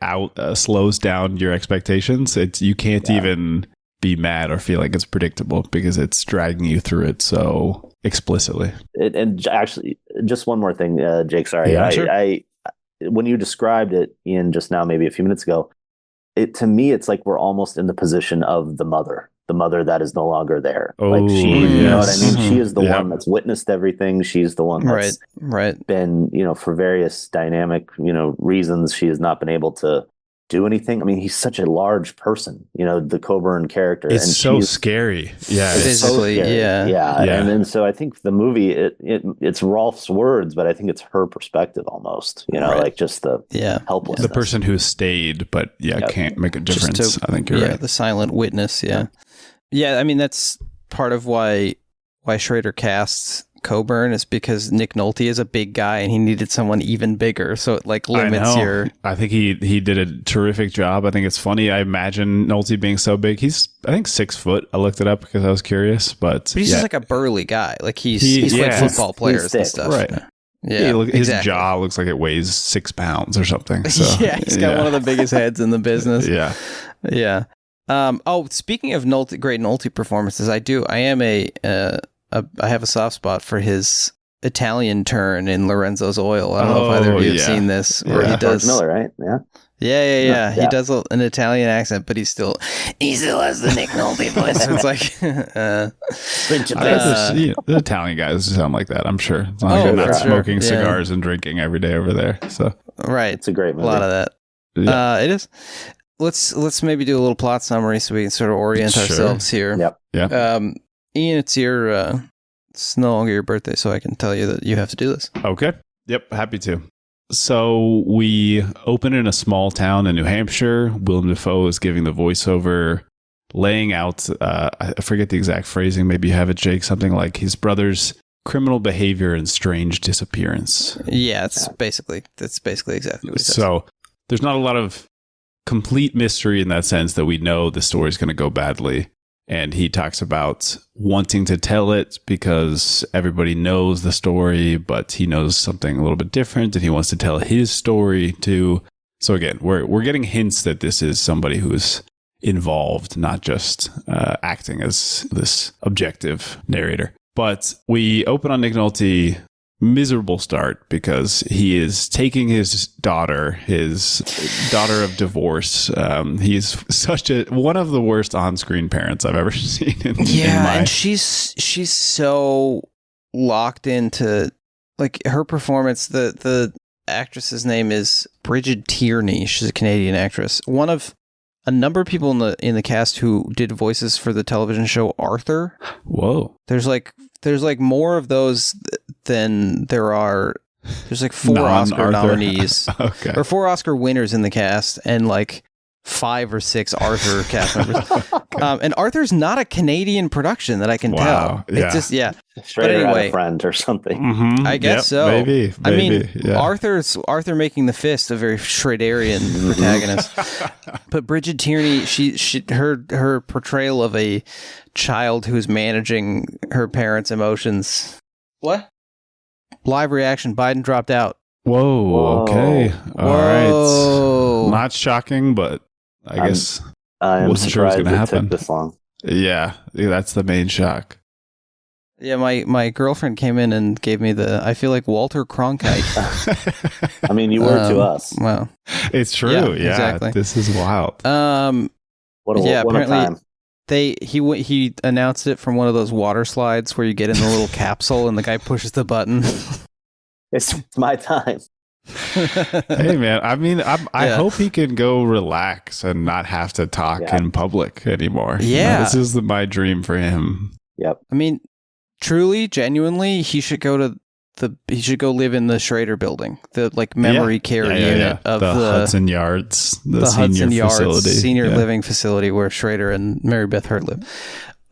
slows down your expectations. You can't even be mad or feel like it's predictable because it's dragging you through it so explicitly. And actually, just one more thing, Jake. Sorry, Sure. I when you described it, Ian, just now, maybe a few minutes ago, to me, it's like we're almost in the position of the mother that is no longer there. Like, you know what I mean? She is the one that's witnessed everything. She's the one that's been, you know, for various dynamic, you know, reasons, she has not been able to do anything. I mean, he's such a large person, you know, the Coburn character. It's and so scary. Yeah. Physically, so yeah. And then, so I think the movie, it's Rolf's words, but I think it's her perspective almost, you know, like just the helplessness. The person who stayed, but can't make a difference. I think you're right. The silent witness. Yeah. I mean, that's part of why Schrader casts Coburn is because Nick Nolte is a big guy and he needed someone even bigger, so it like limits your. I think he did a terrific job. I think it's funny. I imagine Nolte being so big. He's I think 6 foot. I looked it up because I was curious, but he's just like a burly guy. Like he's like football players and stuff, right? Yeah, his jaw looks like it weighs 6 pounds or something. So, he's got one of the biggest heads in the business. Yeah. Speaking of great Nolte performances, I have a soft spot for his Italian turn in Lorenzo's Oil. I don't know if either of you have seen this, where he does Miller, right? Yeah. He does an Italian accent, but he still has the Nick Nolte voice. It's like the Italian guys sound like that. I'm sure. It's not like they're not smoking cigars and drinking every day over there. So it's a great movie. A lot of that. It is. Let's maybe do a little plot summary so we can sort of orient ourselves here. Yeah. Ian, it's no longer your birthday, so I can tell you that you have to do this. Okay. Yep. Happy to. So we open in a small town in New Hampshire. Willem Dafoe is giving the voiceover laying out, I forget the exact phrasing, maybe you have it, Jake, something like his brother's criminal behavior and strange disappearance. Yeah, that's basically exactly what he says. So there's not a lot of complete mystery in that sense that we know the story's going to go badly. And he talks about wanting to tell it because everybody knows the story, but he knows something a little bit different and he wants to tell his story too. So again, we're getting hints that this is somebody who's involved, not just acting as this objective narrator. But we open on Nick Nolte, miserable start, because he is taking his daughter of divorce. He's one of the worst on-screen parents I've ever seen. And she's so locked into like her performance. The actress's name is Bridget Tierney. She's a Canadian actress. One of a number of people in the cast who did voices for the television show Arthur. Whoa. There's like more of those than there are. There's like 4 Oscar nominees okay. or 4 Oscar winners in the cast and like 5 or 6 Arthur cast members. And Arthur's not a Canadian production that I can tell. It's just, Straight but anyway, a friend or something. Mm-hmm. I guess so. Maybe. I mean, Arthur making the fist, a very Schraderian protagonist. But Bridget Tierney, her portrayal of a child who's managing her parents' emotions. What? Live reaction. Biden dropped out. Whoa. Okay. All right. Not shocking, but I guess I wasn't sure it was going to happen. Took this long. Yeah, that's the main shock. Yeah, my girlfriend came in and gave me I feel like Walter Cronkite. I mean, you were to us. Wow. It's true. Yeah, exactly. This is wild. What a time. He announced it from one of those water slides where you get in the little capsule and the guy pushes the button. It's my time. Hey man, I mean, I hope he can go relax and not have to talk in public anymore. Yeah, this is my dream for him. Yep. I mean, truly, genuinely, he should go live in the Schrader building, the like memory care unit of the Hudson Yards, the Hudson senior facility, senior living facility where Schrader and Mary Beth Hurt live.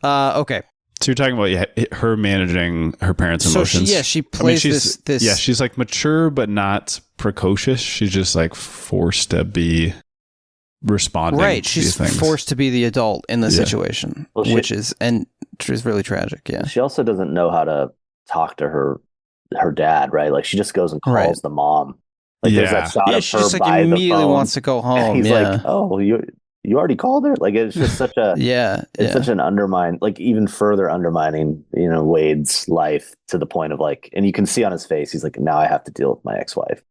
Okay. So you're talking about her managing her parents' emotions. She plays this. Yeah, she's like mature but not precocious. She's just like forced to be responding. Right, to she's these things. Forced to be the adult in the situation, which is really tragic. Yeah, she also doesn't know how to talk to her dad. Right, like she just goes and calls the mom. Like there's that shot of her she just like by immediately the phone, wants to go home. And he's like, "Oh, you already called her?" Like it's just such a it's such an even further undermining, Wade's life to the point of like, and you can see on his face, he's like, now I have to deal with my ex-wife.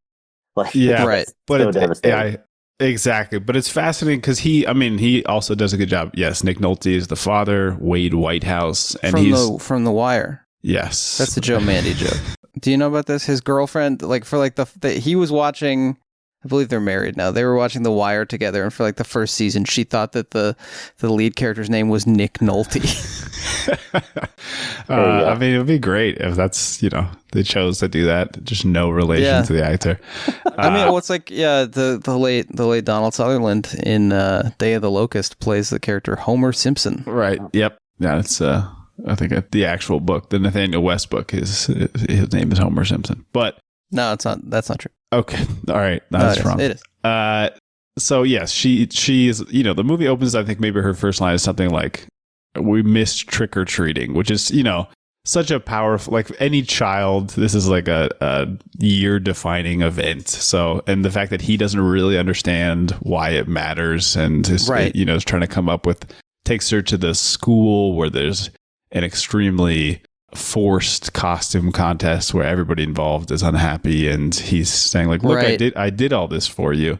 Like, right. But exactly. But it's fascinating because he also does a good job. Yes, Nick Nolte is the father, Wade Whitehouse, and from The Wire. Yes, that's the Joe Mandy joke. Do you know about this? His girlfriend, like for like he was watching. I believe they're married now. They were watching The Wire together, and for like the first season, she thought that the lead character's name was Nick Nolte. I mean, it would be great if that's they chose to do that. Just no relation to the actor. I mean, what's like the late Donald Sutherland in Day of the Locust plays the character Homer Simpson. Right. Yep. Yeah. It's I think the actual book, the Nathaniel West book, his name is Homer Simpson, but. No, it's not. That's not true. Okay. All right. That's wrong. It is. So yes, she is, the movie opens, I think maybe her first line is something like, we missed trick or treating, which is, such a powerful, like any child, this is like a year defining event. So, and the fact that he doesn't really understand why it matters and is, is trying to come up with, takes her to the school where there's an extremely forced costume contest where everybody involved is unhappy, and he's saying like, look, I did all this for you,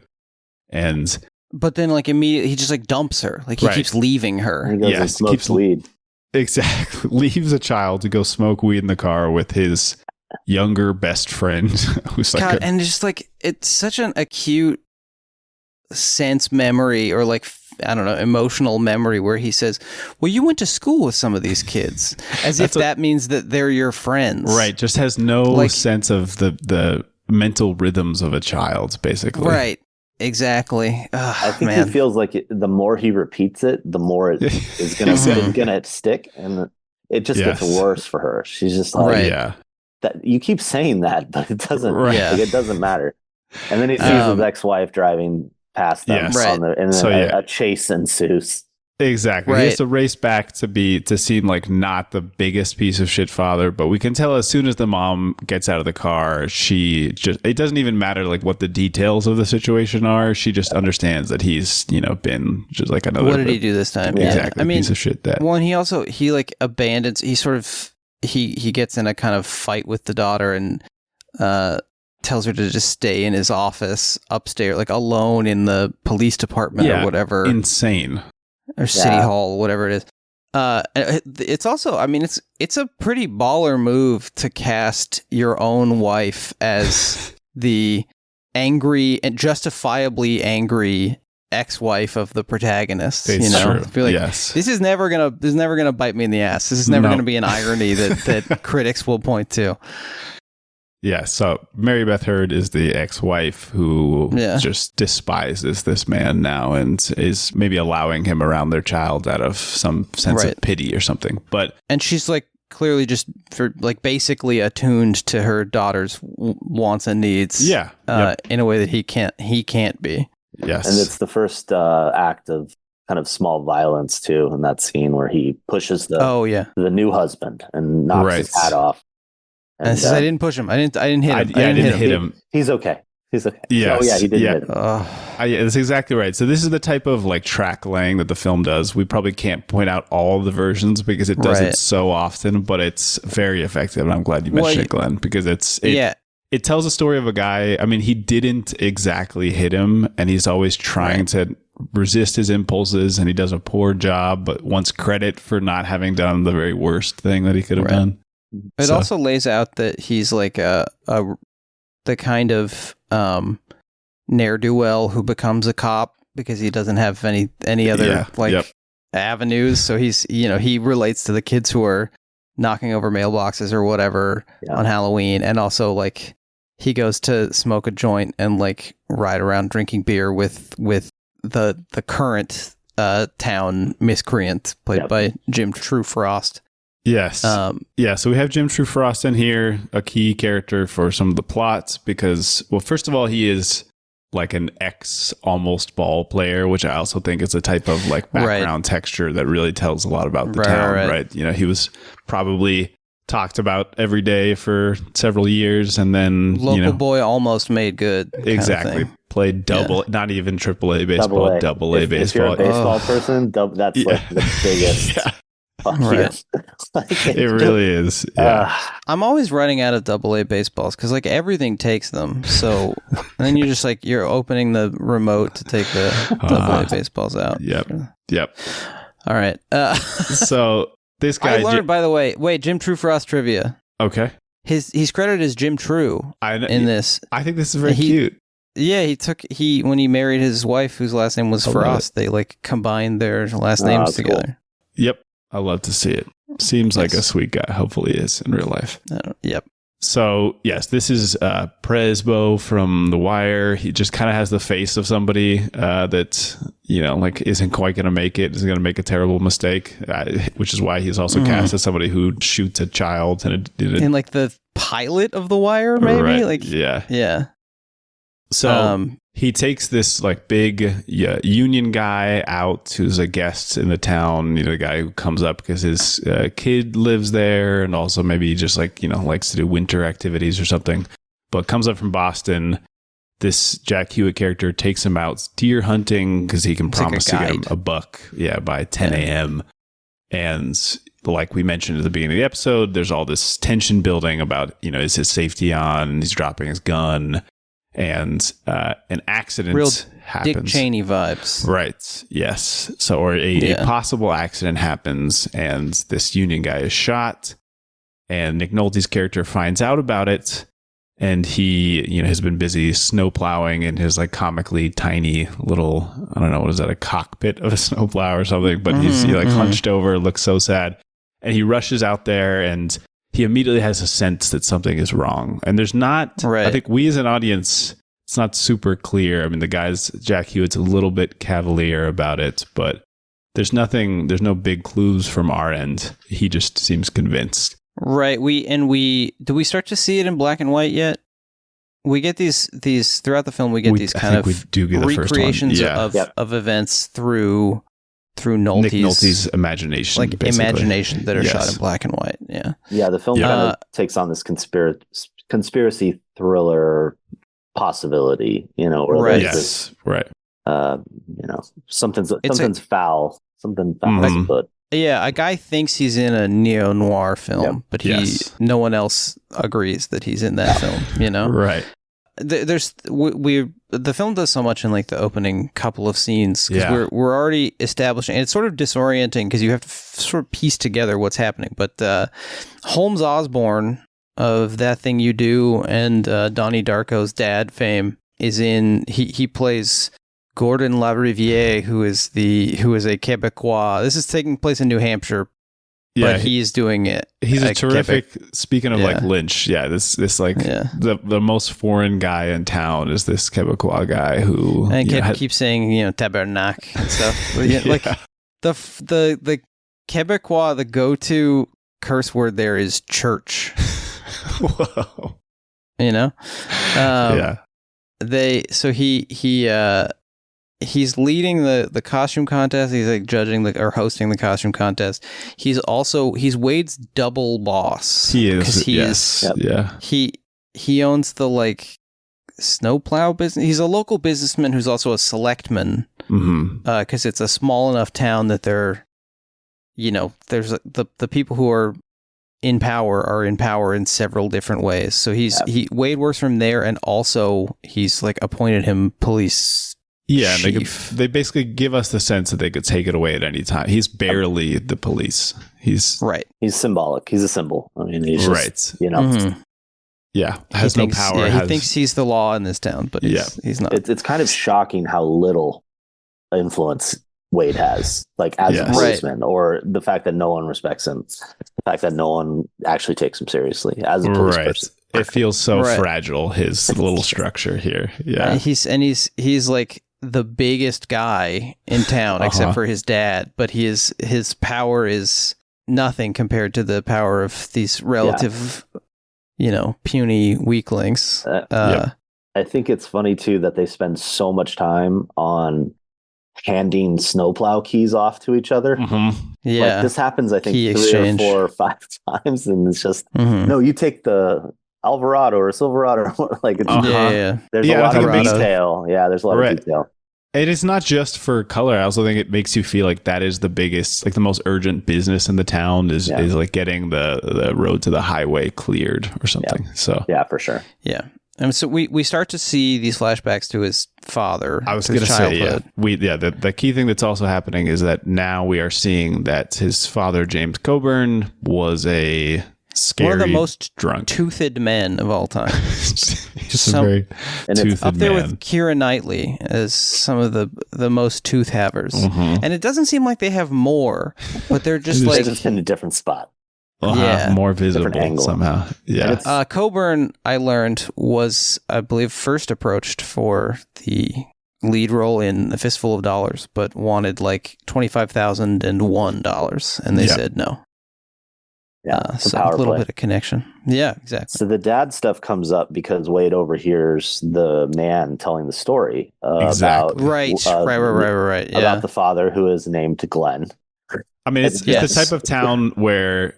but then like immediately he just like dumps her, like he keeps leaving her. He goes and smokes weed. Exactly. Leaves a child to go smoke weed in the car with his younger best friend who's like and just like it's such an acute sense memory, or like I don't know, emotional memory, where he says, well, you went to school with some of these kids, as if that means that they're your friends. Right. Just has no sense of the mental rhythms of a child, basically. Right. Exactly. I think he feels like the more he repeats it, the more it is gonna stick, and it just gets worse for her. She's just like, that you keep saying that, but it doesn't. Like, it doesn't matter. And then he sees his ex-wife driving past them, and then a chase ensues. Exactly. He has to race back to seem like not the biggest piece of shit father, but we can tell as soon as the mom gets out of the car, it doesn't even matter like what the details of the situation are. She just understands that he's, been just like another. What did he do this time? Exactly. I mean, piece of shit that. Well, and he like abandons, he gets in a kind of fight with the daughter and, tells her to just stay in his office upstairs, like alone in the police department or whatever. Insane. Or City Hall, whatever it is. It's also, I mean, it's a pretty baller move to cast your own wife as the angry and justifiably angry ex-wife of the protagonist. It's true. I feel like this is never gonna bite me in the ass. This is never gonna be an irony that critics will point to. Yeah, so Mary Beth Hurd is the ex-wife who just despises this man now and is maybe allowing him around their child out of some sense of pity or something. And she's like clearly just basically attuned to her daughter's wants and needs. Yeah, in a way that he can't be. Yes, and it's the first act of kind of small violence too in that scene where he pushes the new husband and knocks his hat off. And I didn't push him. I didn't hit him. I didn't hit him. He's okay. He's okay. Yes. Oh yeah, he didn't hit him. That's exactly right. So this is the type of like track laying that the film does. We probably can't point out all of the versions because it does it so often, but it's very effective. And I'm glad you mentioned it, Glenn, because it tells a story of a guy. I mean, he didn't exactly hit him, and he's always trying to resist his impulses, and he does a poor job, but wants credit for not having done the very worst thing that he could have done. It also lays out that he's like the kind of ne'er-do-well who becomes a cop because he doesn't have any other avenues. So he's he relates to the kids who are knocking over mailboxes or whatever on Halloween, and also like he goes to smoke a joint and like ride around drinking beer with the current town miscreant played by Jim True Frost. Yes. So we have Jim True Frost in here, a key character for some of the plots because, well, first of all, he is like an ex-almost ball player, which I also think is a type of like background texture that really tells a lot about the town, right? He was probably talked about every day for several years, and then local boy almost made good. Exactly. Played not even AAA baseball, double A baseball. If you're a baseball person, that's like the biggest. It really is. I'm always running out of AA baseballs because like everything takes them. So then you're just like you're opening the remote to take the AA baseballs out. Yep. All right. So this guy. I learned, by the way. Wait, Jim True Frost trivia. Okay. He's credited as Jim True in this. I think this is very cute. Yeah, when he married his wife, whose last name was Frost, they like combined their last names together. Cool. Yep. I love to see it. Seems like a sweet guy. Hopefully he is in real life. Yep. So, yes, this is Presbo from The Wire. He just kind of has the face of somebody that, like isn't quite going to make it, is going to make a terrible mistake, which is why he's also cast as somebody who shoots a child. And like the pilot of The Wire, maybe? Right. Like, yeah. So he takes this like big union guy out who's a guest in the town, the guy who comes up because his kid lives there and also maybe just like, likes to do winter activities or something, but comes up from Boston. This Jack Hewitt character takes him out deer hunting because he can promise to get him a buck by 10 a.m. And like we mentioned at the beginning of the episode, there's all this tension building about, is his safety on? He's dropping his gun. And an accident happens. Dick Cheney vibes. Right. Yes. So, or a possible accident happens, and this union guy is shot, and Nick Nolte's character finds out about it, and he, has been busy snow plowing in his like comically tiny little, I don't know, what is that, a cockpit of a snowplow or something? But he's hunched over, looks so sad, and he rushes out there and. He immediately has a sense that something is wrong. And there's not, I think we as an audience it's not super clear. I mean, Jack Hewitt's a little bit cavalier about it, but there's no big clues from our end. He just seems convinced. Right. Do we start to see it in black and white yet? We get these throughout the film. We get these kind of recreations of events through Nolte's, Nick Nolte's imagination, like basically. imagination that are shot in black and white. Yeah. Yeah. The film kind of takes on this conspiracy thriller possibility, or right. this, right. Something's foul. Something foul. But yeah, a guy thinks he's in a neo-noir film, but no one else agrees that he's in that film, Right. The film does so much in like the opening couple of scenes because we're already establishing, and it's sort of disorienting because you have to sort of piece together what's happening. But Holmes Osborne of That Thing You Do and Donnie Darko's dad fame is in. He plays Gordon Lariviere, who is a Quebecois. This is taking place in New Hampshire, but he's doing it. He's a terrific. Speaking of like Lynch, this like the most foreign guy in town is this Quebecois guy who keeps saying tabernacle and stuff. Like the Quebecois, the go-to curse word there is church. Whoa. He's leading the costume contest. He's like judging or hosting the costume contest. He's Wade's double boss. He is. He owns the like snowplow business. He's a local businessman who's also a selectman. Because it's a small enough town that there's the people who are in power in several different ways. So Wade works from there, and also he's like appointed him police. Yeah, and they basically give us the sense that they could take it away at any time. He's barely the police. He's right. He's symbolic. He's a symbol. I mean, he's just, has no power. Yeah, he thinks he's the law in this town, but he's not. It's kind of shocking how little influence Wade has, like as a policeman, or the fact that no one respects him, the fact that no one actually takes him seriously as a police person. It feels so fragile, his little structure here. Yeah, he's like the biggest guy in town, except for his dad, but his power is nothing compared to the power of these relative, puny weaklings. I think it's funny too that they spend so much time on handing snowplow keys off to each other. Yeah, like this happens, I think, 3 or 4 or 5 times, and it's just no, you take the Alvarado or Silverado, like it's there's a lot of detail. Yeah, there's a lot of detail. It is not just for color. I also think it makes you feel like that is the biggest, like the most urgent business in the town is like getting the road to the highway cleared or something. So yeah, for sure. Yeah. And so we start to see these flashbacks to his father. I was going to say, the key thing that's also happening is that now we are seeing that his father, James Coburn, was a scary, one of the most drunk, toothed men of all time. He's a very toothed up there man. with Keira Knightley as some of the most tooth havers. And it doesn't seem like they have more, but they're just like just in a different spot. More visible somehow. Yeah. Coburn, I learned, was, I believe, first approached for the lead role in A Fistful of Dollars, but wanted like $25,001, and they said no. Yeah, so a little bit of connection. Yeah, exactly. So the dad stuff comes up because Wade overhears the man telling the story about right. Yeah. about the father who is named Glenn. I mean, it's the type of town where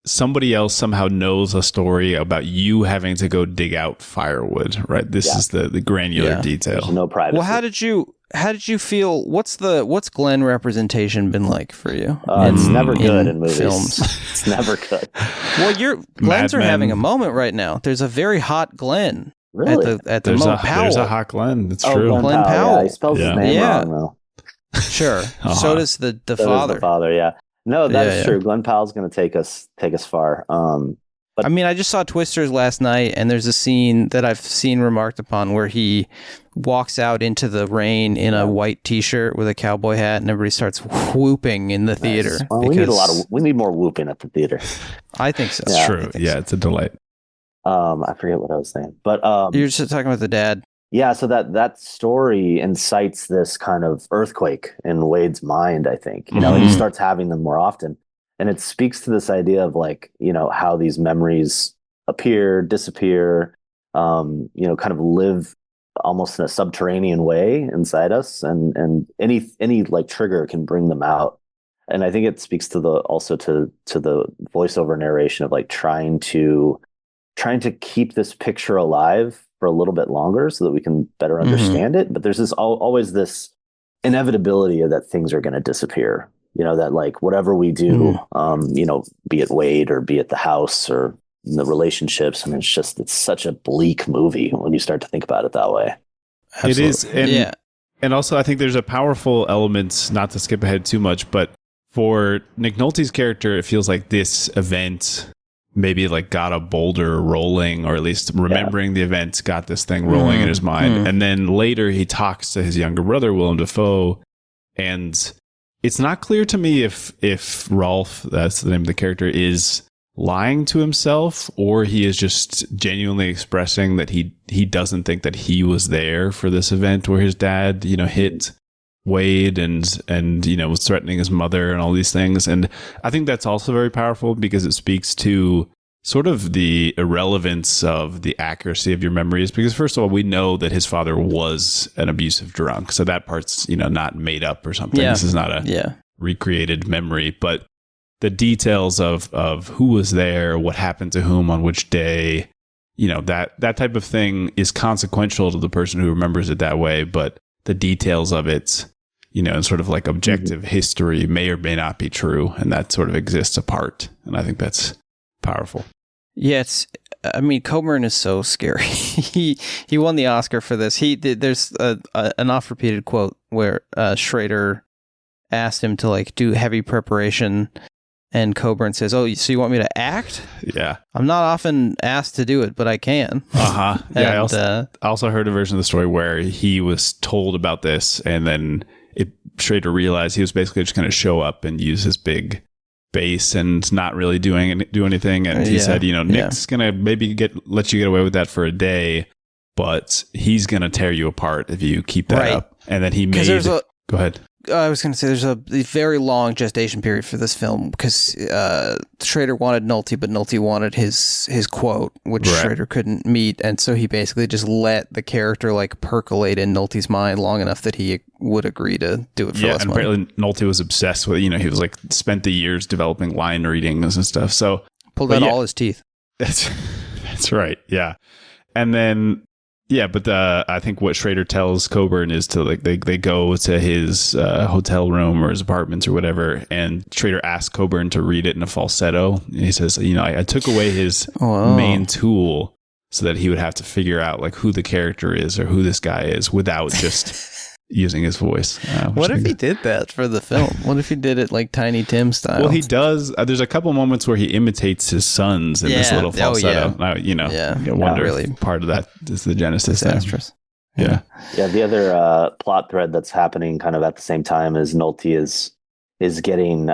somebody else somehow knows a story about you having to go dig out firewood, right? This is the granular detail. There's no privacy. Well, how did you feel? What's Glenn representation been like for you? It's never good in movies. Films. It's never good. Well, Glenn's are having a moment right now. There's a very hot Glenn. Really? At the moment. There's a hot Glenn. That's true. Glenn Powell. Yeah, he spells his name wrong though. Sure. So does the father. The father, yeah. No, that's true. Glenn Powell's going to take us far. But I mean, I just saw Twisters last night, and there's a scene that I've seen remarked upon where he walks out into the rain in a white T-shirt with a cowboy hat, and everybody starts whooping in the theater. Well, we need more whooping at the theater. I think so. It's true. Yeah, it's a delight. I forget what I was saying, but you're just talking about the dad. Yeah, so that story incites this kind of earthquake in Wade's mind, I think. And he starts having them more often. And it speaks to this idea of like, how these memories appear, disappear, kind of live almost in a subterranean way inside us, and any like trigger can bring them out. And I think it speaks to the voiceover narration of like trying to keep this picture alive for a little bit longer so that we can better understand it. But there's always this inevitability of that things are going to disappear. That like whatever we do, be it Wade or be it the house or the relationships. I mean, it's such a bleak movie when you start to think about it that way. Absolutely. It is. And also I think there's a powerful element, not to skip ahead too much, but for Nick Nolte's character, it feels like this event maybe like got a boulder rolling, or at least remembering the event got this thing rolling in his mind. And then later he talks to his younger brother, Willem Dafoe, and it's not clear to me if Rolf, that's the name of the character, is lying to himself, or he is just genuinely expressing that he doesn't think that he was there for this event where his dad, hit Wade and was threatening his mother and all these things. And I think that's also very powerful because it speaks to sort of the irrelevance of the accuracy of your memories. Because first of all, we know that his father was an abusive drunk, so that part's not made up or something. This is not a recreated memory, but the details of who was there, what happened to whom on which day, that type of thing is consequential to the person who remembers it that way. But the details of it, and sort of like objective history may or may not be true. And that sort of exists apart. And I think that's powerful. Yeah, Coburn is so scary. He won the Oscar for this. There's an oft-repeated quote where Schrader asked him to like do heavy preparation, and Coburn says, "Oh, so you want me to act?" Yeah, I'm not often asked to do it, but I can. Yeah, I also heard a version of the story where he was told about this, and then Schrader realized he was basically just going to show up and use his big bass and not really do anything. And he said, Nick's going to maybe let you get away with that for a day, but he's going to tear you apart if you keep that up. And then he made. Go ahead. I was going to say there's a very long gestation period for this film because Schrader wanted Nolte, but Nolte wanted his quote, which Schrader couldn't meet, and so he basically just let the character like percolate in Nolte's mind long enough that he would agree to do it for less money. Apparently Nolte was obsessed with he was like spent the years developing line readings and stuff. So pulled out all his teeth. That's right. Yeah, and then. Yeah, but I think what Schrader tells Coburn is to like they go to his hotel room or his apartments or whatever, and Schrader asks Coburn to read it in a falsetto. And he says, I took away his main tool so that he would have to figure out like who the character is or who this guy is without just using his voice. What if he did that for the film? What if he did it like Tiny Tim style? Well, he does. There's a couple moments where he imitates his sons in this little falsetto. I wonder if part of that is the Genesis disastrous. Yeah. The other plot thread that's happening kind of at the same time is Nolte is getting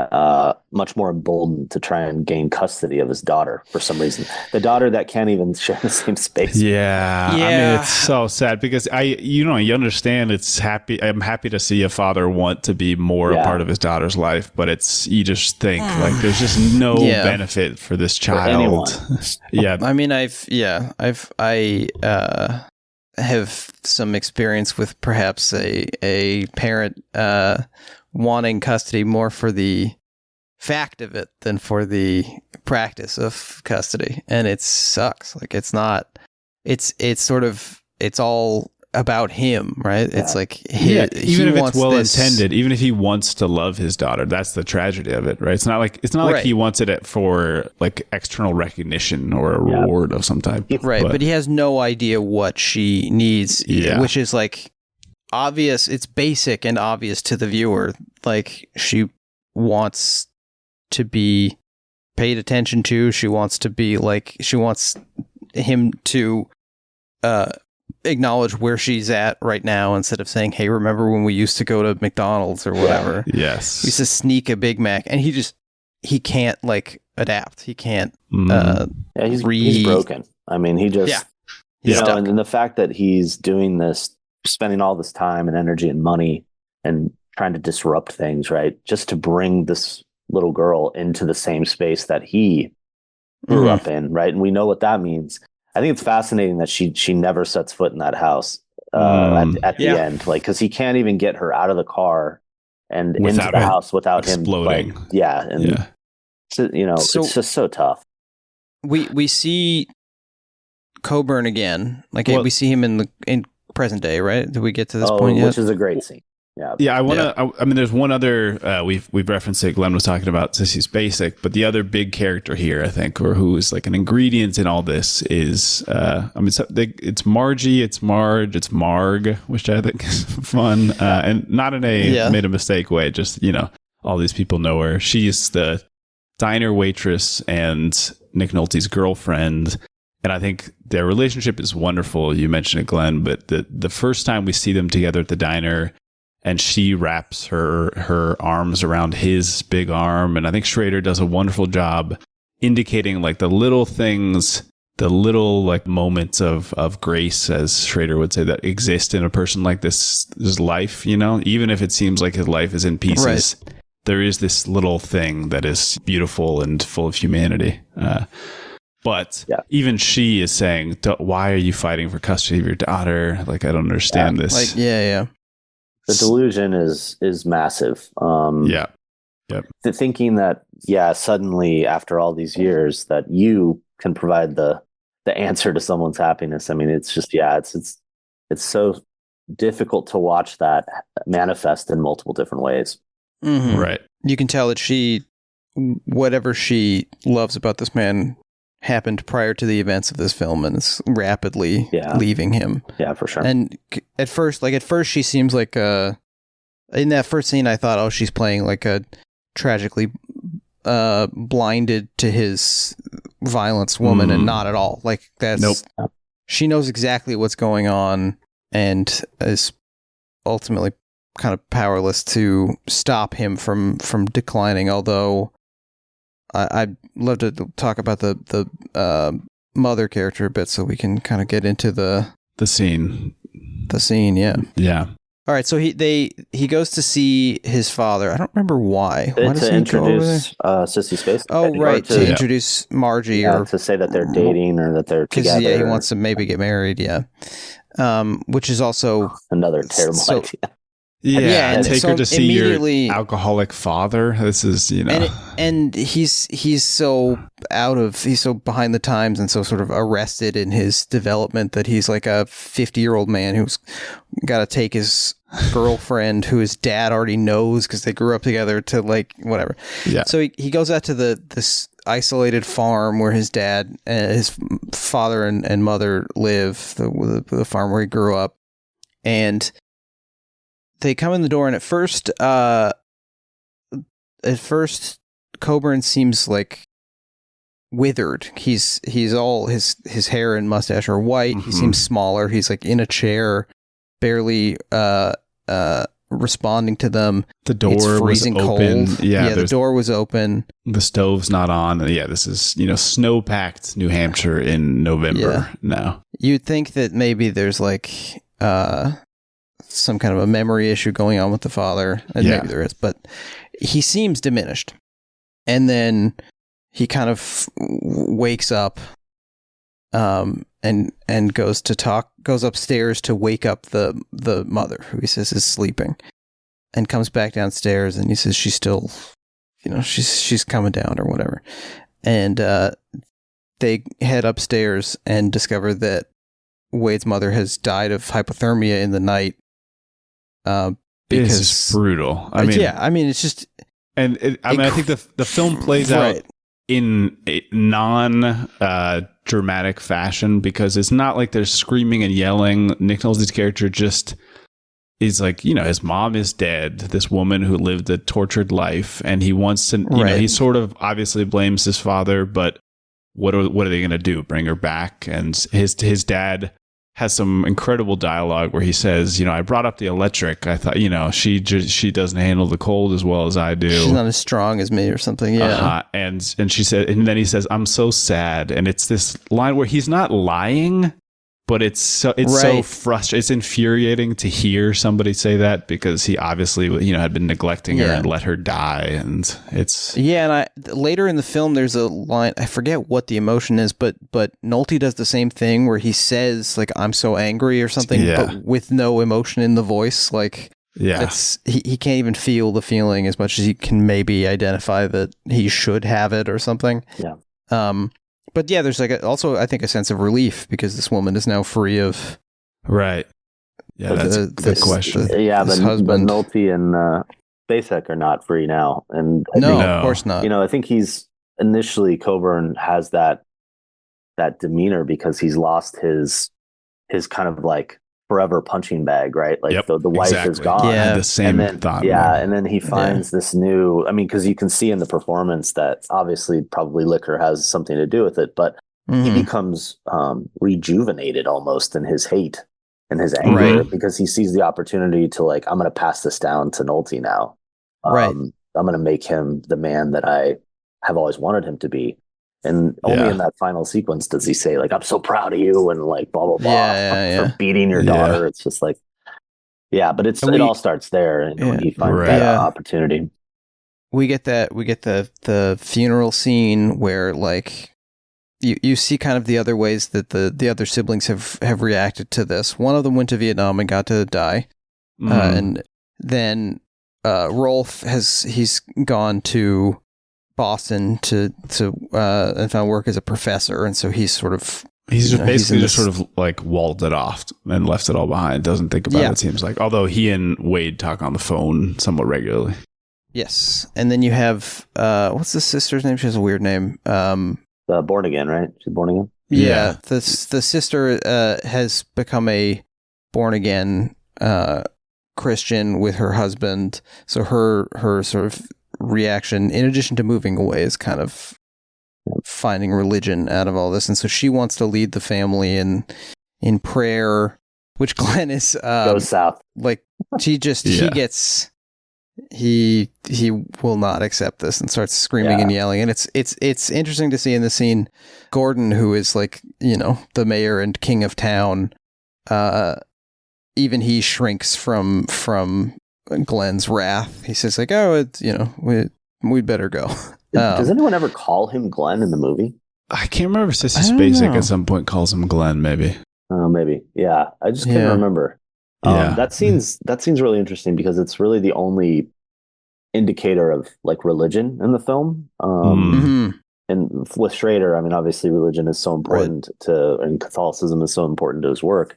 much more emboldened to try and gain custody of his daughter for some reason. The daughter that can't even share the same space. Yeah. I mean, it's so sad because you understand I'm happy to see a father want to be more a part of his daughter's life, but you just think like there's just no benefit for this child. I mean, I have some experience with perhaps a parent wanting custody more for the fact of it than for the practice of custody, and it sucks. Like it's all about him, right? It's like even if it's well intended, even if he wants to love his daughter, that's the tragedy of it, right? It's not like he wants it for like external recognition or a reward of some type, right? But he has no idea what she needs, which is like obvious. It's basic and obvious to the viewer. Like she wants to be paid attention to. She wants him to acknowledge where she's at right now instead of saying, "Hey, remember when we used to go to McDonald's or whatever?" Yes. We used to sneak a Big Mac, and he can't like adapt. He can't he's broken. I mean, he just You know, and the fact that he's doing this, spending all this time and energy and money and trying to disrupt things, right? Just to bring this little girl into the same space that he grew up in, right? And we know what that means. I think it's fascinating that she never sets foot in that house at the end, like, because he can't even get her out of the car and into the house without exploding. Him, like, So, you know, it's just so tough. We see Coburn again, like we see him in present day, right? Did we get to this point yet? Which is a great scene. I want to. I mean, there's one other. We've referenced it. Glenn was talking about Sissy's Basic, but the other big character here, I think, or who is like an ingredient in all this, is. It's Margie, it's Marge, it's Marg, which I think is fun, and not in a made a mistake way. Just, you know, all these people know her. She's the diner waitress and Nick Nolte's girlfriend. And I think their relationship is wonderful. You mentioned it, Glenn, but the first time we see them together at the diner, and she wraps her arms around his big arm, and I think Schrader does a wonderful job indicating like the little things, the little like moments of grace, as Schrader would say, that exist in a person like this life. You know, even if it seems like his life is in pieces, there is this little thing that is beautiful and full of humanity. But even she is saying, why are you fighting for custody of your daughter? Like, I don't understand this. Like, The delusion is massive. Thinking that, suddenly after all these years that you can provide the answer to someone's happiness. I mean, it's just, it's so difficult to watch that manifest in multiple different ways. Mm-hmm. Right. You can tell that whatever she loves about this man happened prior to the events of this film, and is rapidly leaving him. Yeah, for sure. And at first she seems like in that first scene, I thought, she's playing like a tragically blinded to his violence woman, and not at all. Like that's she knows exactly what's going on and is ultimately kind of powerless to stop him from declining. Although I'd love to talk about the mother character a bit, so we can kind of get into the scene. The scene, yeah. All right, so he goes to see his father. I don't remember why. Why does he introduce Sissy Spacek? Oh, right, to introduce Margie, or to say that they're dating or that they're together. Yeah, he wants to maybe get married. Yeah, which is also another terrible idea. Yeah, and take her to see your alcoholic father. This is, you know, and he's so behind the times and so sort of arrested in his development that he's like a 50-year-old man who's got to take his girlfriend, who his dad already knows because they grew up together, to like whatever. Yeah. So he goes out to this isolated farm where his dad, his father and mother live, the farm where he grew up, and they come in the door, and at first Coburn seems like withered. He's all his hair and mustache are white. Mm-hmm. He seems smaller. He's like in a chair, barely responding to them. The door was open. Cold. Yeah, the door was open. The stove's not on. Yeah, this is, snow-packed New Hampshire in November now. You'd think that maybe there's like some kind of a memory issue going on with the father, and maybe there is, but he seems diminished. And then he kind of wakes up, and goes upstairs to wake up the mother, who he says is sleeping, and comes back downstairs, and he says she's still, she's coming down or whatever. And they head upstairs and discover that Wade's mother has died of hypothermia in the night. Because it's brutal. I mean, it's just, and I think the film plays out in a non-dramatic fashion, because it's not like they're screaming and yelling. Nick Nolte's character just is like, his mom is dead, this woman who lived a tortured life, and he wants to, he sort of obviously blames his father, but what are they going to do? Bring her back? And his dad has some incredible dialogue where he says, I brought up the electric. I thought, she doesn't handle the cold as well as I do. She's not as strong as me or something. Yeah. And she said, and then he says, I'm so sad. And it's this line where he's not lying, but it's so frustrating. It's infuriating to hear somebody say that because he obviously, had been neglecting her and let her die. And it's... Yeah, and later in the film, there's a line, I forget what the emotion is, but Nolte does the same thing where he says, like, I'm so angry or something, but with no emotion in the voice. Like, he can't even feel the feeling as much as he can maybe identify that he should have it or something. Yeah. But yeah, there's also I think a sense of relief because this woman is now free of right. Yeah, that's a good question. Yeah, but Nolte and Spacek are not free now, and of course not. I think he's initially Coburn has that demeanor because he's lost his kind of like forever punching bag, right? Like the wife is gone. Yeah, the same thought. Yeah, and then he finds this new. I mean, because you can see in the performance that obviously probably liquor has something to do with it, but he becomes rejuvenated almost in his hate and his anger because he sees the opportunity to like, I'm going to pass this down to Nolte now. I'm going to make him the man that I have always wanted him to be. And only in that final sequence does he say, like, I'm so proud of you and like blah, blah, blah for beating your daughter. It's just like, but it all starts there and when he finds that opportunity. We get the funeral scene where like you see kind of the other ways that the other siblings have reacted to this. One of them went to Vietnam and got to die. And then Rolf he's gone to Boston to and found work as a professor, and so he's sort of sort of like walled it off and left it all behind. Doesn't think about it. It seems like, although he and Wade talk on the phone somewhat regularly. Yes, and then you have what's the sister's name? She has a weird name. Born Again, right? She's Born Again. Yeah, the sister has become a born again Christian with her husband. So her sort of reaction, in addition to moving away, is kind of finding religion out of all this, and so she wants to lead the family in prayer, which Glenn is goes south. Like he will not accept this and starts screaming and yelling, and it's interesting to see in the scene Gordon, who is like the mayor and king of town, even he shrinks from Glenn's wrath. He says like, oh, it's we'd better go. Does anyone ever call him Glenn in the movie? I can't remember. Sissy Spacek at some point calls him Glenn, maybe. Maybe. Yeah, I just can't remember. That scene's really interesting because it's really the only indicator of like religion in the film. And with Schrader, I mean, obviously religion is so important and Catholicism is so important to his work.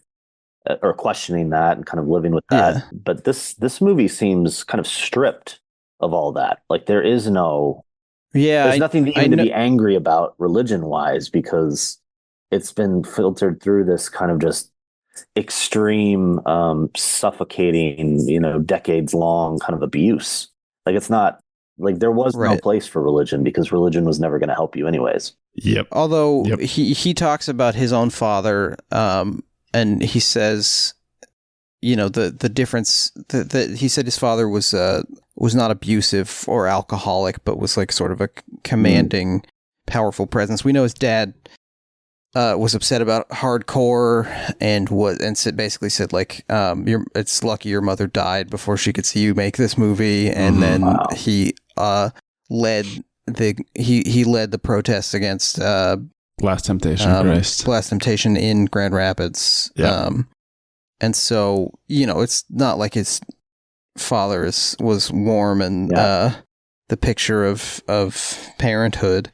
Or questioning that and kind of living with that. But this movie seems kind of stripped of all that. Like there is there's nothing to be angry about religion-wise because it's been filtered through this kind of just extreme, suffocating, decades-long kind of abuse. Like it's not like there was no place for religion because religion was never going to help you anyways. Yep. Although he talks about his own father, and he says, the difference that he said his father was not abusive or alcoholic, but was like sort of a commanding, powerful presence. We know his dad was upset about hardcore and basically said like, it's lucky your mother died before she could see you make this movie. And then he led the protests against Last Temptation in Grand Rapids. Yeah. And so, it's not like his father was warm and the picture of parenthood.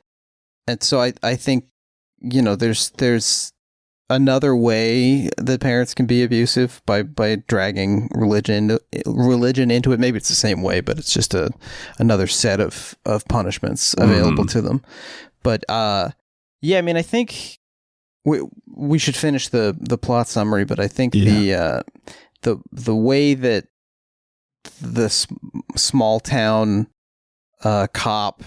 And so I think, there's another way that parents can be abusive by dragging religion into it. Maybe it's the same way, but it's just another set of punishments available to them. But yeah, I mean, I think we should finish the plot summary, but I think the way that the small town cop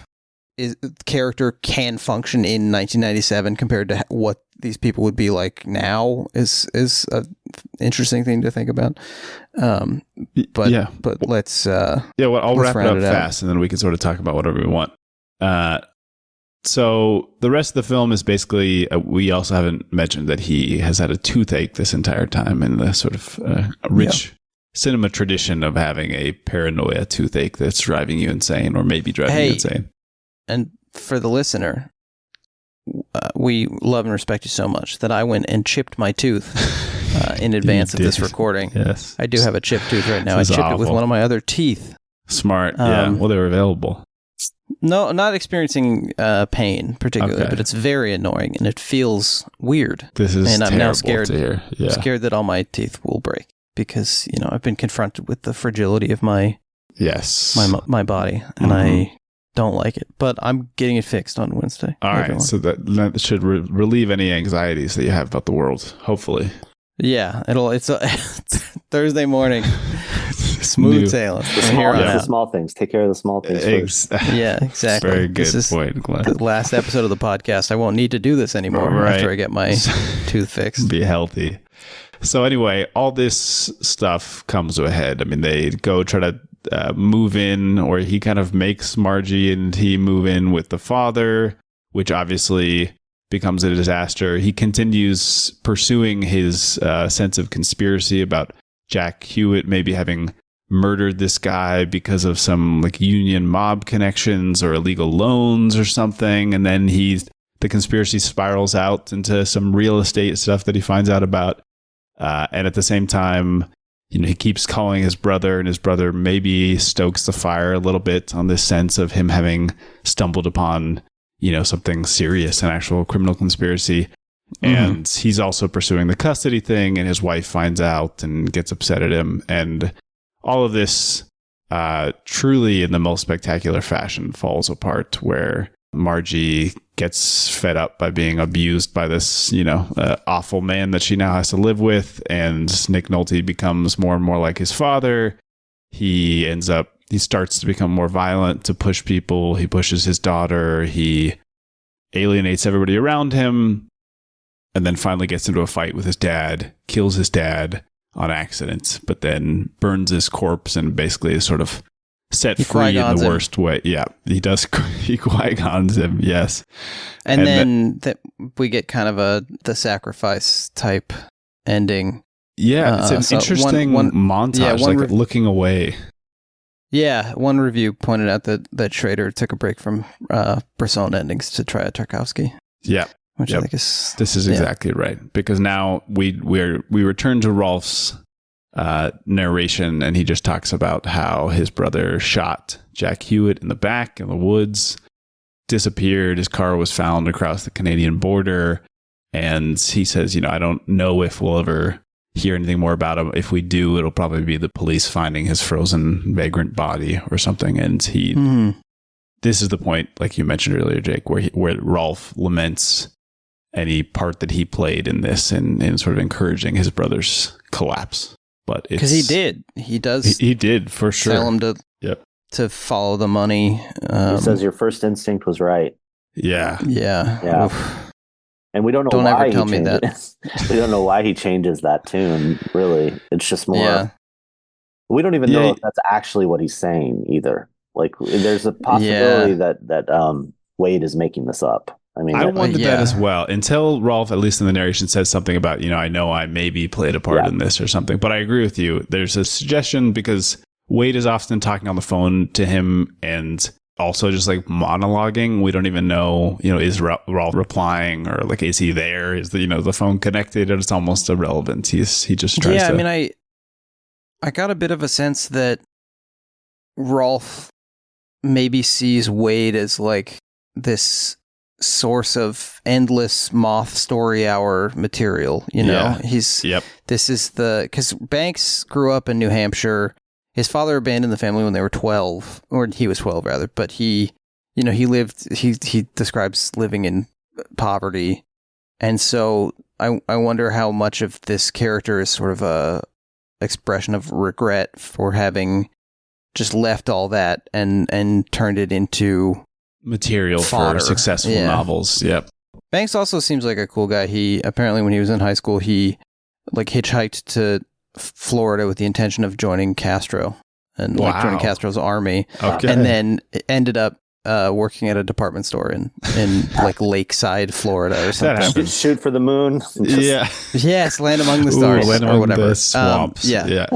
character can function in 1997 compared to what these people would be like now is an interesting thing to think about. But let's I'll wrap it up fast, and then we can sort of talk about whatever we want. So the rest of the film is basically, we also haven't mentioned that he has had a toothache this entire time in the sort of rich cinema tradition of having a paranoia toothache that's driving you insane, or maybe driving you insane. And for the listener, we love and respect you so much that I went and chipped my tooth in advance of this recording. Yes. I do have a chipped tooth right now. I chipped it with one of my other teeth. Smart. Yeah. Well, they were available. No, not experiencing pain particularly, but it's very annoying and it feels weird. This is and I'm now scared to hear. Yeah. Scared that all my teeth will break because I've been confronted with the fragility of my my body, and I don't like it. But I'm getting it fixed on Wednesday. All right, so that should relieve any anxieties that you have about the world. Hopefully. Yeah, it's Thursday morning. Smooth sailing. The small things. Take care of the small things first. Yeah, exactly. Very good point, Glenn. The last episode of the podcast. I won't need to do this anymore after I get my tooth fixed. Be healthy. So anyway, all this stuff comes to a head. I mean, they go try to move in, or he kind of makes Margie and he move in with the father, which obviously becomes a disaster. He continues pursuing his sense of conspiracy about Jack Hewitt maybe having murdered this guy because of some like union mob connections or illegal loans or something. And then the conspiracy spirals out into some real estate stuff that he finds out about. And at the same time, he keeps calling his brother, and his brother maybe stokes the fire a little bit on this sense of him having stumbled upon, something serious, an actual criminal conspiracy. And he's also pursuing the custody thing, and his wife finds out and gets upset at him. And all of this, truly in the most spectacular fashion, falls apart, where Margie gets fed up by being abused by this, awful man that she now has to live with. And Nick Nolte becomes more and more like his father. He starts to become more violent, to push people. He pushes his daughter. He alienates everybody around him. And then finally gets into a fight with his dad, kills his dad on accident, but then burns his corpse and basically is sort of set free in the worst way. Yeah, he does. He Qui-Gons him, yes. And then we get kind of the sacrifice type ending. Yeah, it's an interesting montage, looking away. Yeah, one review pointed out that Schrader took a break from Bresson endings to try a Tarkovsky. Yeah. Which I think is... This is exactly right. Because now we return to Rolf's narration, and he just talks about how his brother shot Jack Hewitt in the back in the woods, disappeared. His car was found across the Canadian border. And he says, I don't know if we'll ever hear anything more about him. If we do, it'll probably be the police finding his frozen vagrant body or something. And this is the point, like you mentioned earlier, Jake, where Rolf laments any part that he played in this in sort of encouraging his brother's collapse. But because he did for sure. Tell him to follow the money. He says your first instinct was right. Yeah. Oof. And we don't know don't why ever tell me that. We don't know why he changes that tune. Really, it's just more. Yeah. We don't even know if that's actually what he's saying either. Like, there's a possibility that Wade is making this up. I mean, I wondered that as well, until Rolf, at least in the narration, says something about, I know I maybe played a part in this or something. But I agree with you. There's a suggestion, because Wade is often talking on the phone to him and also just like monologuing. We don't even know, is Rolf replying, or like, is he there? Is the phone connected? It's almost irrelevant. He just tries to... I mean, I got a bit of a sense that Rolf maybe sees Wade as like this source of endless moth story hour material. This is because Banks grew up in New Hampshire. His father abandoned the family when they were 12, or he was 12 rather, but he describes living in poverty. And so I wonder how much of this character is sort of a expression of regret for having just left all that and turned it into material for successful novels. Yep. Banks also seems like a cool guy. He apparently, when he was in high school, he like hitchhiked to Florida with the intention of joining Castro and like joining Castro's army. Okay. And then ended up working at a department store in like Lakeside, Florida or something. Shoot for the moon. Yes, land among the stars or whatever. The swamps. Yeah.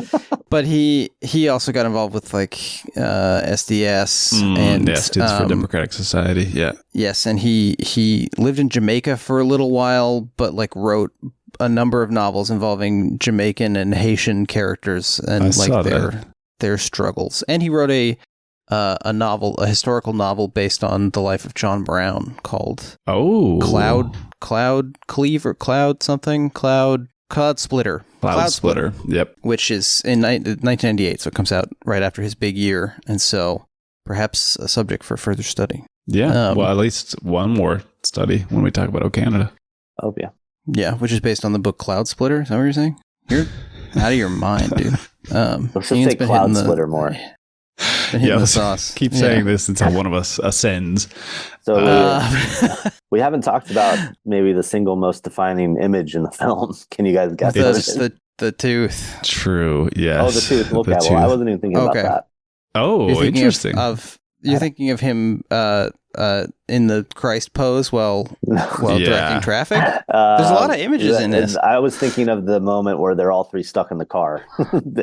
But he also got involved with like SDS and Students for Democratic Society. Yeah. Yes, and he lived in Jamaica for a little while, but like wrote a number of novels involving Jamaican and Haitian characters and their struggles. And he wrote a historical novel based on the life of John Brown called Cloud Splitter. Yep. Which is in 1998, so it comes out right after his big year, and so perhaps a subject for further study. Yeah, well, at least one more study when we talk about O Canada. Oh, yeah. Yeah, which is based on the book Cloud Splitter. Is that what you're saying? You're out of your mind, dude. Let's just say Cloud Splitter more. The sauce. Keep saying this until one of us ascends. So we haven't talked about maybe the single most defining image in the film. Can you guys guess? The tooth. True. Yes. Oh, the tooth. Okay. Well, I wasn't even thinking about that. Oh, interesting. You're thinking of him in the Christ pose while directing traffic? There's a lot of images in this. I was thinking of the moment where they're all three stuck in the car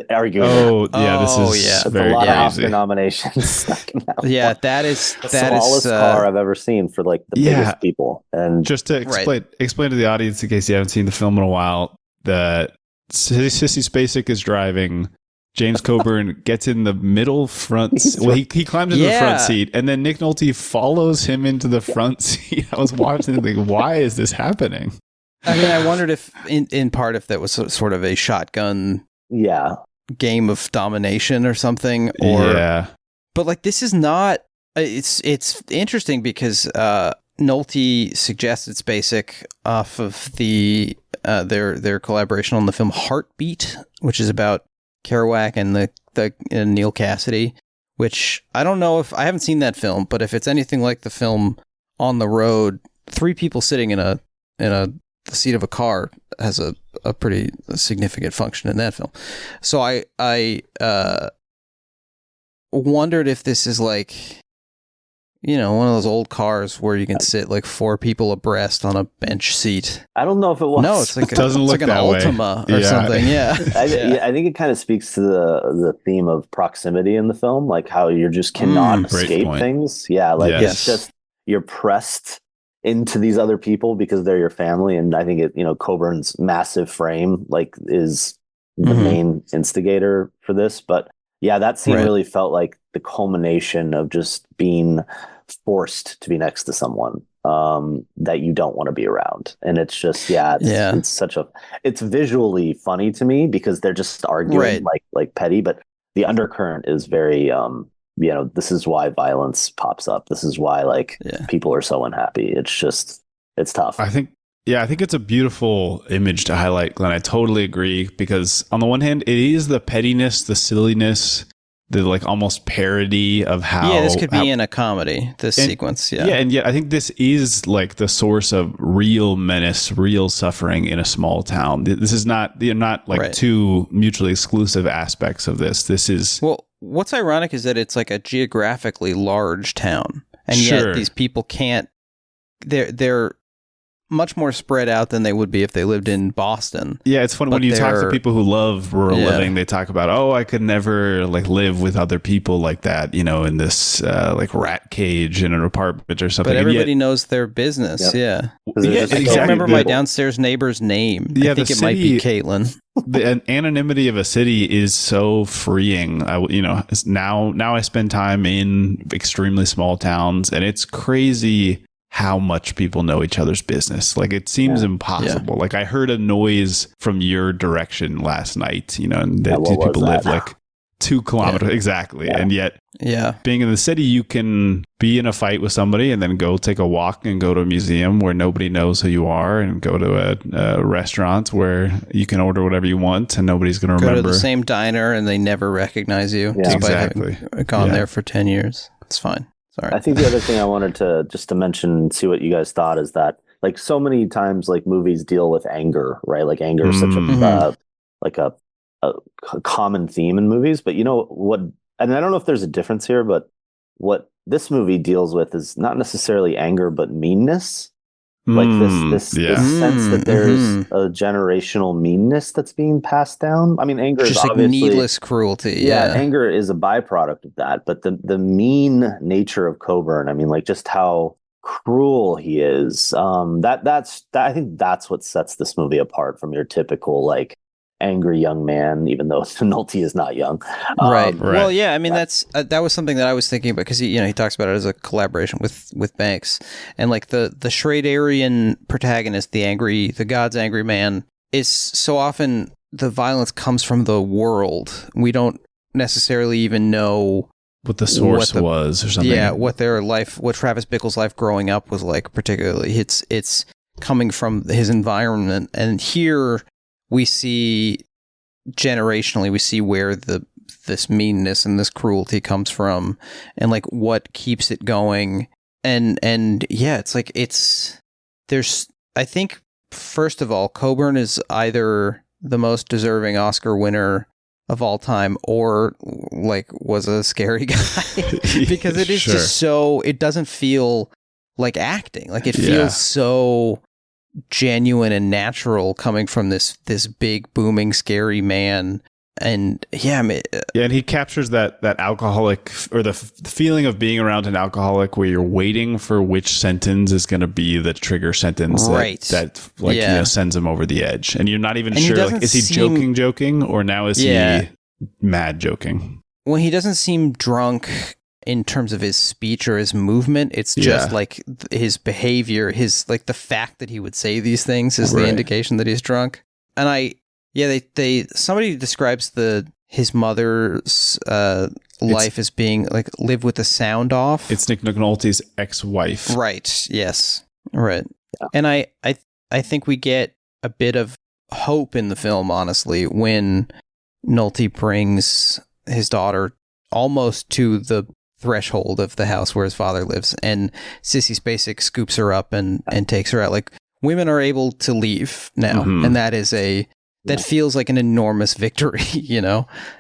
arguing. This is very a lot crazy. of Oscar nominations stuck in that one. that is the smallest car I've ever seen for like the biggest people. And just to explain to the audience in case you haven't seen the film in a while, that Sissy Spacek is driving. James Coburn gets in the middle front. He climbs into the front seat, and then Nick Nolte follows him into the front seat. I was watching and thinking, why is this happening? I mean, I wondered if, in part, if that was sort of a shotgun game of domination or something. But like, this is not. It's interesting because Nolte suggested Spacek off of their collaboration on the film Heartbeat, which is about Kerouac and Neil Cassidy, which I don't know if I haven't seen that film, but if it's anything like the film On the Road, 3 people sitting in the seat of a car has a pretty significant function in that film. So I wondered if this is like, one of those old cars where you can sit like 4 people abreast on a bench seat. I don't know if it was. No, it's like it doesn't look like an Ultima or something. Yeah. I think it kind of speaks to the theme of proximity in the film, like how you just cannot escape things. Yeah, like it's just you're pressed into these other people because they're your family, and I think Coburn's massive frame like is the main instigator for this. But yeah, that scene really felt like the culmination of just being forced to be next to someone that you don't want to be around. And it's just, it's visually funny to me because they're just arguing like petty, but the undercurrent is very, this is why violence pops up. This is why people are so unhappy. It's tough. I think it's a beautiful image to highlight, Glenn. I totally agree because on the one hand, it is the pettiness, the silliness, the like almost parody of how this could be in a comedy, this sequence. And yet I think this is like the source of real menace, real suffering in a small town. This is not, they're not like two mutually exclusive aspects of this. This is, well, what's ironic is that it's like a geographically large town, and yet these people can't, they're much more spread out than they would be if they lived in Boston. Yeah, it's funny when you talk to people who love rural living, they talk about, I could never like live with other people like that, in this like rat cage in an apartment or something. But everybody knows their business. I can't remember my downstairs neighbor's name. I think it might be Caitlin. The anonymity of a city is so freeing. Now I spend time in extremely small towns, and it's crazy how much people know each other's business. Like it seems impossible. Like I heard a noise from your direction last night, and that people live like 2 kilometers exactly. And yet being in the city, you can be in a fight with somebody and then go take a walk and go to a museum where nobody knows who you are, and go to a restaurant where you can order whatever you want and nobody's going to remember. Go to the same diner and they never recognize you despite having gone there for 10 years. It's fine. Sorry. I think the other thing I wanted to mention and see what you guys thought is that like so many times like movies deal with anger, right? Like anger is such a common theme in movies, but what, and I don't know if there's a difference here, but what this movie deals with is not necessarily anger, but meanness. Like this sense that there's a generational meanness that's being passed down. I mean, anger is just obviously needless cruelty. Yeah, anger is a byproduct of that, but the mean nature of Coburn, I mean, like just how cruel he is. I think that's what sets this movie apart from your typical like angry young man, even though Nolte is not young. Right. Well, yeah. I mean, that's that was something that I was thinking about because he talks about it as a collaboration with Banks, and like the Schraderian protagonist, the God's angry man, is so often the violence comes from the world. We don't necessarily even know what the source was or something. Yeah, what Travis Bickle's life growing up was like. Particularly, it's coming from his environment, and here we see generationally, we see where this meanness and this cruelty comes from, and like what keeps it going. And yeah, it's like I think first of all, Coburn is either the most deserving Oscar winner of all time or like was a scary guy because it is just so, it doesn't feel like acting. Like it feels so genuine and natural coming from this big booming scary man. And and he captures that alcoholic or the feeling of being around an alcoholic where you're waiting for which sentence is going to be the trigger sentence that sends him over the edge, and you're not even sure like is he joking or now is he mad joking. When he doesn't seem drunk in terms of his speech or his movement, it's just like his behavior, his like the fact that he would say these things is the indication that he's drunk. And somebody describes his mother's life as being like live with the sound off. It's Nick Nolte's ex-wife. Right. Yes. Right. Yeah. And I think we get a bit of hope in the film, honestly, when Nolte brings his daughter almost to the threshold of the house where his father lives, and Sissy Spacek scoops her up and takes her out. Like, women are able to leave now, and that is that feels like an enormous victory,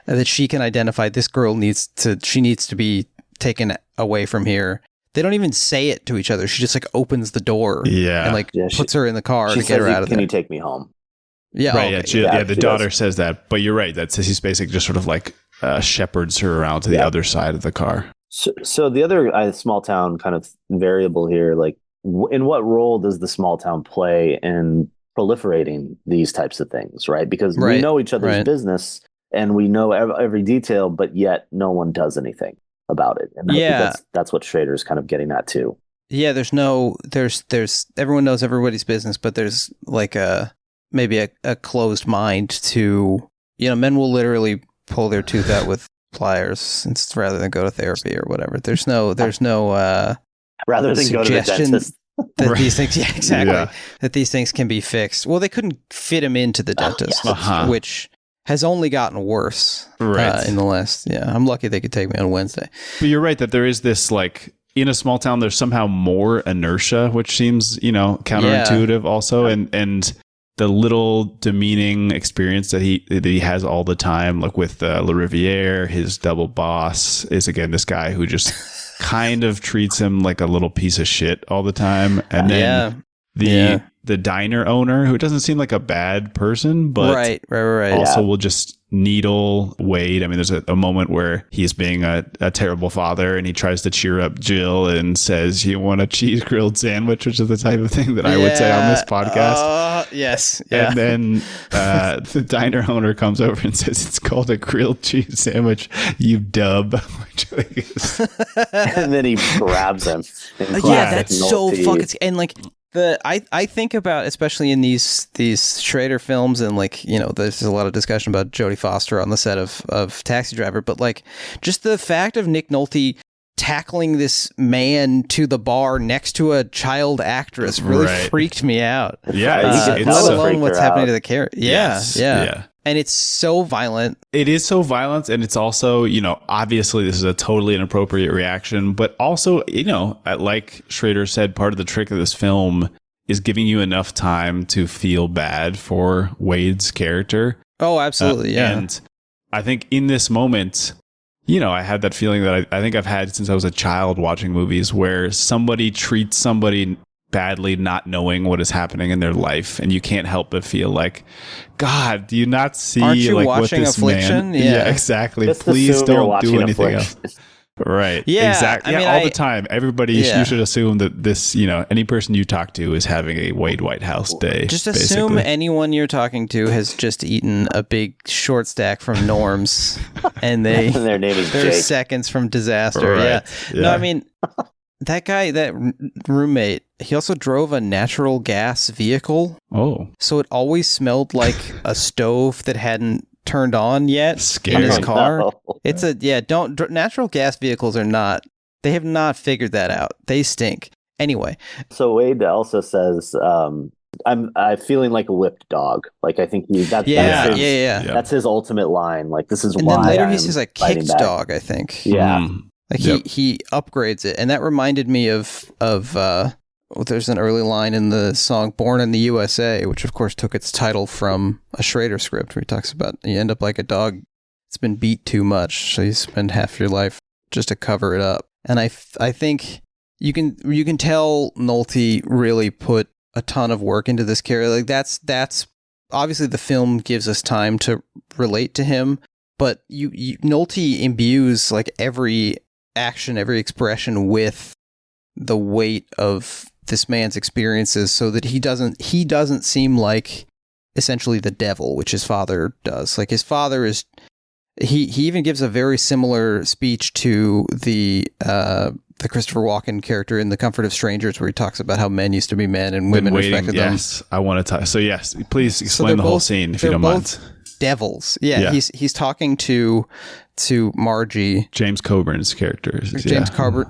that she can identify this girl needs to be taken away from here. They don't even say it to each other. She just like opens the door and puts her in the car to get her out of there. Can you take me home? Yeah. Right. Okay. The daughter says that, but you're right. That Sissy Spacek just sort of like shepherds her around to the other side of the car. So the other small town kind of variable here, like in what role does the small town play in proliferating these types of things, right? Because we know each other's business and we know every detail, but yet no one does anything about it. And I think that's what Schrader's kind of getting at too. Yeah, there's everyone knows everybody's business, but there's like maybe a closed mind to, men will literally pull their tooth out with pliers rather than go to therapy or whatever. There's no rather than go to the dentist. That these things, that these things can be fixed. Well, they couldn't fit him into the dentist, which has only gotten worse in the last. Yeah, I'm lucky they could take me on Wednesday. But you're right that there is this like in a small town. There's somehow more inertia, which seems counterintuitive also, and the little demeaning experience that he has all the time, like with Le Riviere, his double boss is again this guy who just kind of treats him like a little piece of shit all the time, and then the diner owner who doesn't seem like a bad person, but also will just needle Wade. I mean, there's a moment where he's being a terrible father and he tries to cheer up Jill and says, "You want a cheese grilled sandwich?" which is the type of thing that I would say on this podcast. Yes. Yeah. And then the diner owner comes over and says, "It's called a grilled cheese sandwich, you dub." And then he grabs him. That's so fucking... And like... I think about, especially in these Schrader films, and like, there's a lot of discussion about Jodie Foster on the set of Taxi Driver, but like just the fact of Nick Nolte tackling this man to the bar next to a child actress really freaked me out. Yeah, let alone what's happening to the character. Yeah. And it's so violent. It is so violent. And it's also, obviously this is a totally inappropriate reaction, but also, like Schrader said, part of the trick of this film is giving you enough time to feel bad for Wade's character. Oh, absolutely. Yeah. And I think in this moment, I had that feeling that I think I've had since I was a child watching movies where somebody treats somebody badly, not knowing what is happening in their life, and you can't help but feel like, God, do you not see? Aren't you like watching what this Affliction? man? Yeah, exactly. Just Please assume you're don't do watching anything Affliction. else. Right. Yeah, Exactly. I mean, all the time. Everybody, Yeah. you should assume that this, any person you talk to is having a White House day. Just assume basically. anyone you're talking to has just eaten a big short stack from Norm's, and And their name is they're Jake. seconds from disaster. Right. Yeah. No, I mean, that guy, that roommate, he also drove a natural gas vehicle, Oh, so it always smelled like a stove that hadn't turned on yet Scary. in his Oh, car. no. It's natural gas vehicles they have not figured that out. They stink. Anyway, So Wade also says, I'm feeling like a whipped dog. Like I think that's that's his ultimate line. Like this is and why. then later he I'm says, "I fighting kicked back." dog." I think. Yeah. Mm. Like Yep. he upgrades it, and that reminded me of there's an early line in the song "Born in the USA," which of course took its title from a Schrader script, where he talks about you end up like a dog that's been beat too much, so you spend half your life just to cover it up. And I think you can tell Nolte really put a ton of work into this character. Like that's obviously the film gives us time to relate to him, but Nolte imbues like every action, every expression with the weight of this man's experiences, so that he doesn't seem like essentially the devil, which his father does. Like his father is, he even gives a very similar speech to the Christopher Walken character in The Comfort of Strangers, where he talks about how men used to be men and women respected them. Yes, I want to talk. So yes, please explain the whole scene if you don't mind. Devils. Yeah, he's talking to Margie. James Coburn's character.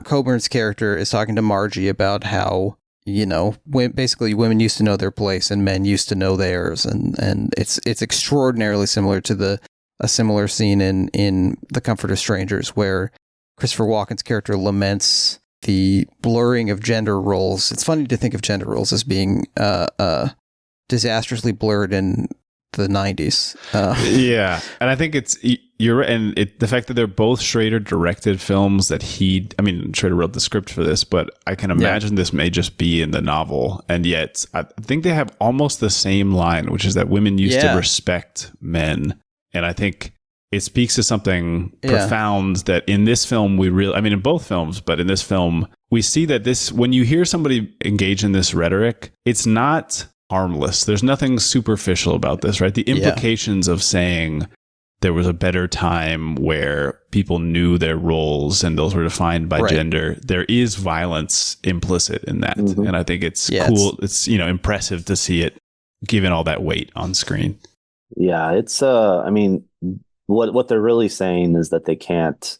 Coburn's character is talking to Margie about how, basically women used to know their place and men used to know theirs, and it's extraordinarily similar to a similar scene in The Comfort of Strangers, where Christopher Walken's character laments the blurring of gender roles. It's funny to think of gender roles as being disastrously blurred in the 90s. Yeah, and I think you're right, and the fact that they're both Schrader directed films that Schrader wrote the script for this, but I can imagine this may just be in the novel, and yet I think they have almost the same line, which is that women used to respect men, and I think it speaks to something profound that in this film in both films, but in this film we see that when you hear somebody engage in this rhetoric, it's not harmless. There's nothing superficial about this, right? The implications of saying there was a better time where people knew their roles and those were defined by gender. There is violence implicit in that. Mm-hmm. And I think it's cool. It's impressive to see it given all that weight on screen. Yeah, it's what they're really saying is that they can't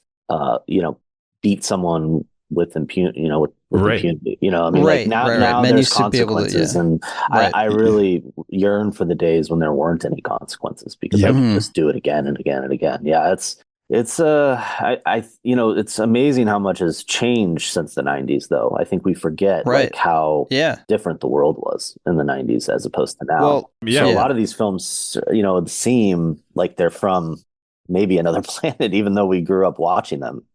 beat someone with impunity, with impunity. Now Men there's used to be able to, consequences, and I really yearn for the days when there weren't any consequences, because I could just do it again and again and again. Yeah, it's amazing how much has changed since the 90s, though. I think we forget like how different the world was in the 90s as opposed to now. Well, so a lot of these films, seem like they're from maybe another planet, even though we grew up watching them.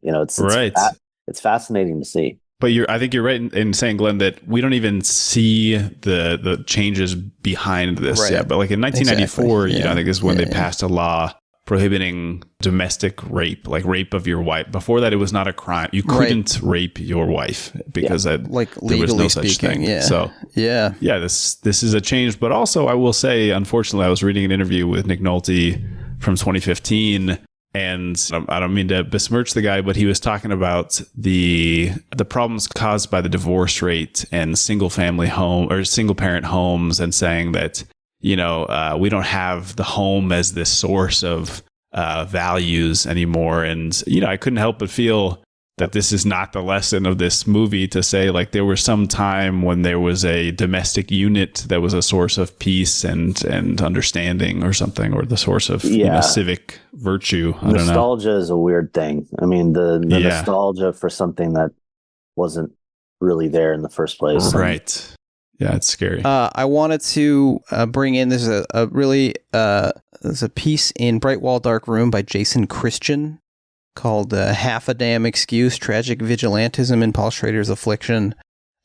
It's fascinating to see. But I think you're right in saying, Glenn, that we don't even see the changes behind this yet. But like in 1994, I think is when they passed a law prohibiting domestic rape, like rape of your wife. Before that, it was not a crime. You couldn't rape your wife because there was no such thing. Yeah. So this is a change. But also, I will say, unfortunately, I was reading an interview with Nick Nolte from 2015. And I don't mean to besmirch the guy, but he was talking about the problems caused by the divorce rate and single parent homes, and saying that, we don't have the home as this source of values anymore. And, I couldn't help but feel that this is not the lesson of this movie, to say like there was some time when there was a domestic unit that was a source of peace and understanding or something, or the source of civic virtue. I don't know. Nostalgia is a weird thing. I mean, the nostalgia for something that wasn't really there in the first place. Right. Yeah, it's scary. I wanted to bring in, there's a piece in Bright Wall Dark Room by Jason Christian. called Half a Damn Excuse, Tragic Vigilantism in Paul Schrader's Affliction,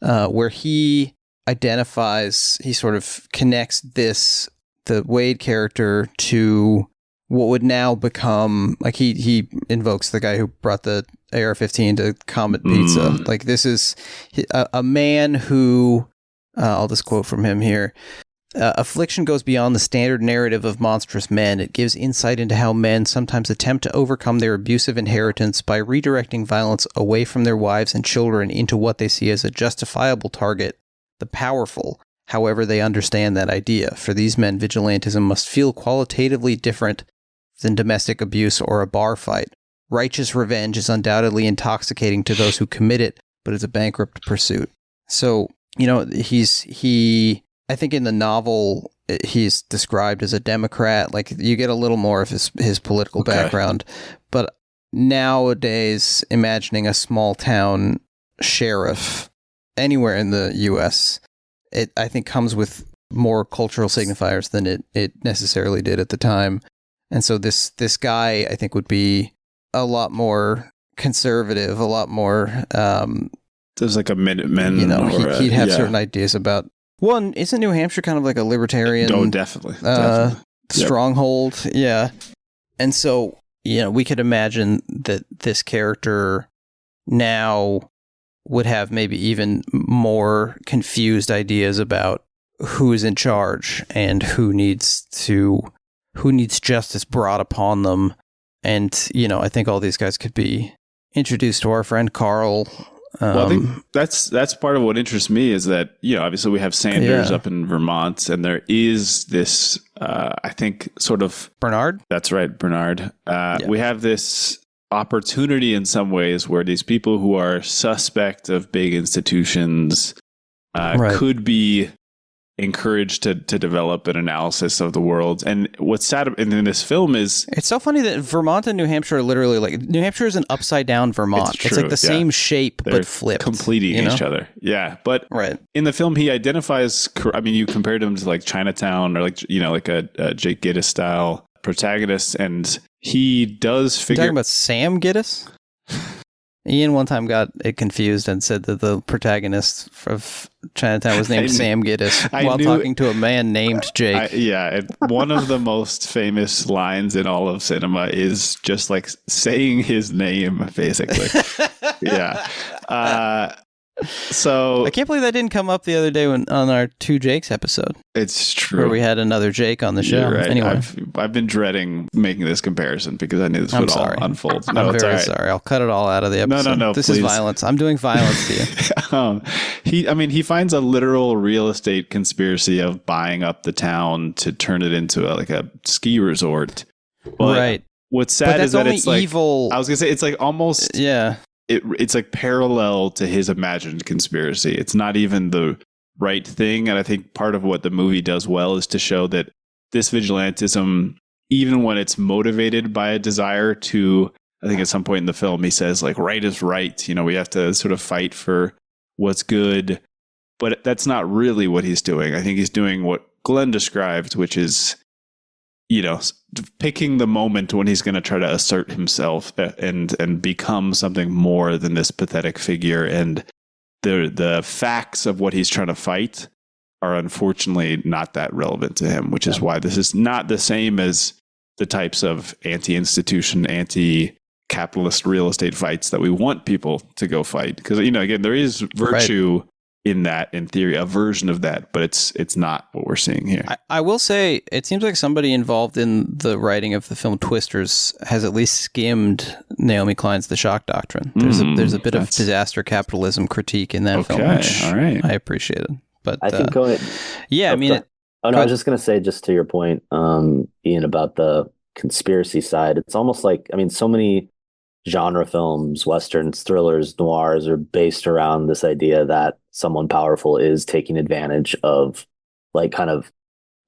where he sort of connects the Wade character to what would now become, like he invokes the guy who brought the AR-15 to Comet Pizza. Like this is a man who, I'll just quote from him here. Affliction goes beyond the standard narrative of monstrous men. It gives insight into how men sometimes attempt to overcome their abusive inheritance by redirecting violence away from their wives and children into what they see as a justifiable target, the powerful, however they understand that idea. For these men, vigilantism must feel qualitatively different than domestic abuse or a bar fight. Righteous revenge is undoubtedly intoxicating to those who commit it, but it's a bankrupt pursuit. So, you know, I think in the novel, he's described as a Democrat. Like, you get a little more of his political background. But nowadays, imagining a small town sheriff anywhere in the U.S., it, I think, comes with more cultural signifiers than it necessarily did at the time. And so this guy, I think, would be a lot more conservative, a lot more... There's like a Minutemen. You know, he'd have certain ideas about... One, isn't New Hampshire kind of like a libertarian? Oh, definitely. Stronghold? Yep. Yeah. And so, you know, we could imagine that this character now would have maybe even more confused ideas about who's in charge and who needs justice brought upon them. And, you know, I think all these guys could be introduced to our friend Carl. Well, I think that's part of what interests me is that, you know, obviously we have Sanders up in Vermont, and there is this, I think, sort of... Bernard? That's right, Bernard. We have this opportunity in some ways where these people who are suspect of big institutions could be encouraged to develop an analysis of the world. And what's sad in this film is... It's so funny that Vermont and New Hampshire are literally like... New Hampshire is an upside down Vermont. It's like the same shape, but flipped. Completing each other. Yeah. But in the film, he identifies... I mean, you compared him to like Chinatown or like, you know, like a Jake Gittes style protagonist. And he does figure... You're talking about Sam Gittes? Ian one time got it confused and said that the protagonist of Chinatown was named Sam Gittes while talking to a man named Jake. One of the most famous lines in all of cinema is just like saying his name, basically. So I can't believe that didn't come up the other day on our Two Jakes episode. It's true. Where we had another Jake on the show. You're right. Anyway, I've been dreading making this comparison because I knew this would all unfold. No, I'm very sorry. I'll cut it all out of the episode. No. This is violence. I'm doing violence to you. He finds a literal real estate conspiracy of buying up the town to turn it into a ski resort. But what's sad is that it's like evil. I was gonna say it's like almost It's like parallel to his imagined conspiracy. It's not even the right thing. And I think part of what the movie does well is to show that this vigilantism, even when it's motivated by a desire to, I think at some point in the film, he says like, right is right. You know, we have to sort of fight for what's good. But that's not really what he's doing. I think he's doing what Glenn described, which is, you know, picking the moment when he's going to try to assert himself and become something more than this pathetic figure. And the facts of what he's trying to fight are unfortunately not that relevant to him, which is why this is not the same as the types of anti-institution, anti-capitalist real estate fights that we want people to go fight. Because, you know, again, there is virtue in that, in theory, a version of that, but it's not what we're seeing here. I will say, it seems like somebody involved in the writing of the film Twisters has at least skimmed Naomi Klein's The Shock Doctrine. There's a bit of disaster capitalism critique in that film, which I appreciated. But I think go ahead. Yeah, I mean... I was just going to say, just to your point, Ian, about the conspiracy side, it's almost like, I mean, so many genre films, westerns, thrillers, noirs are based around this idea that someone powerful is taking advantage of, like, kind of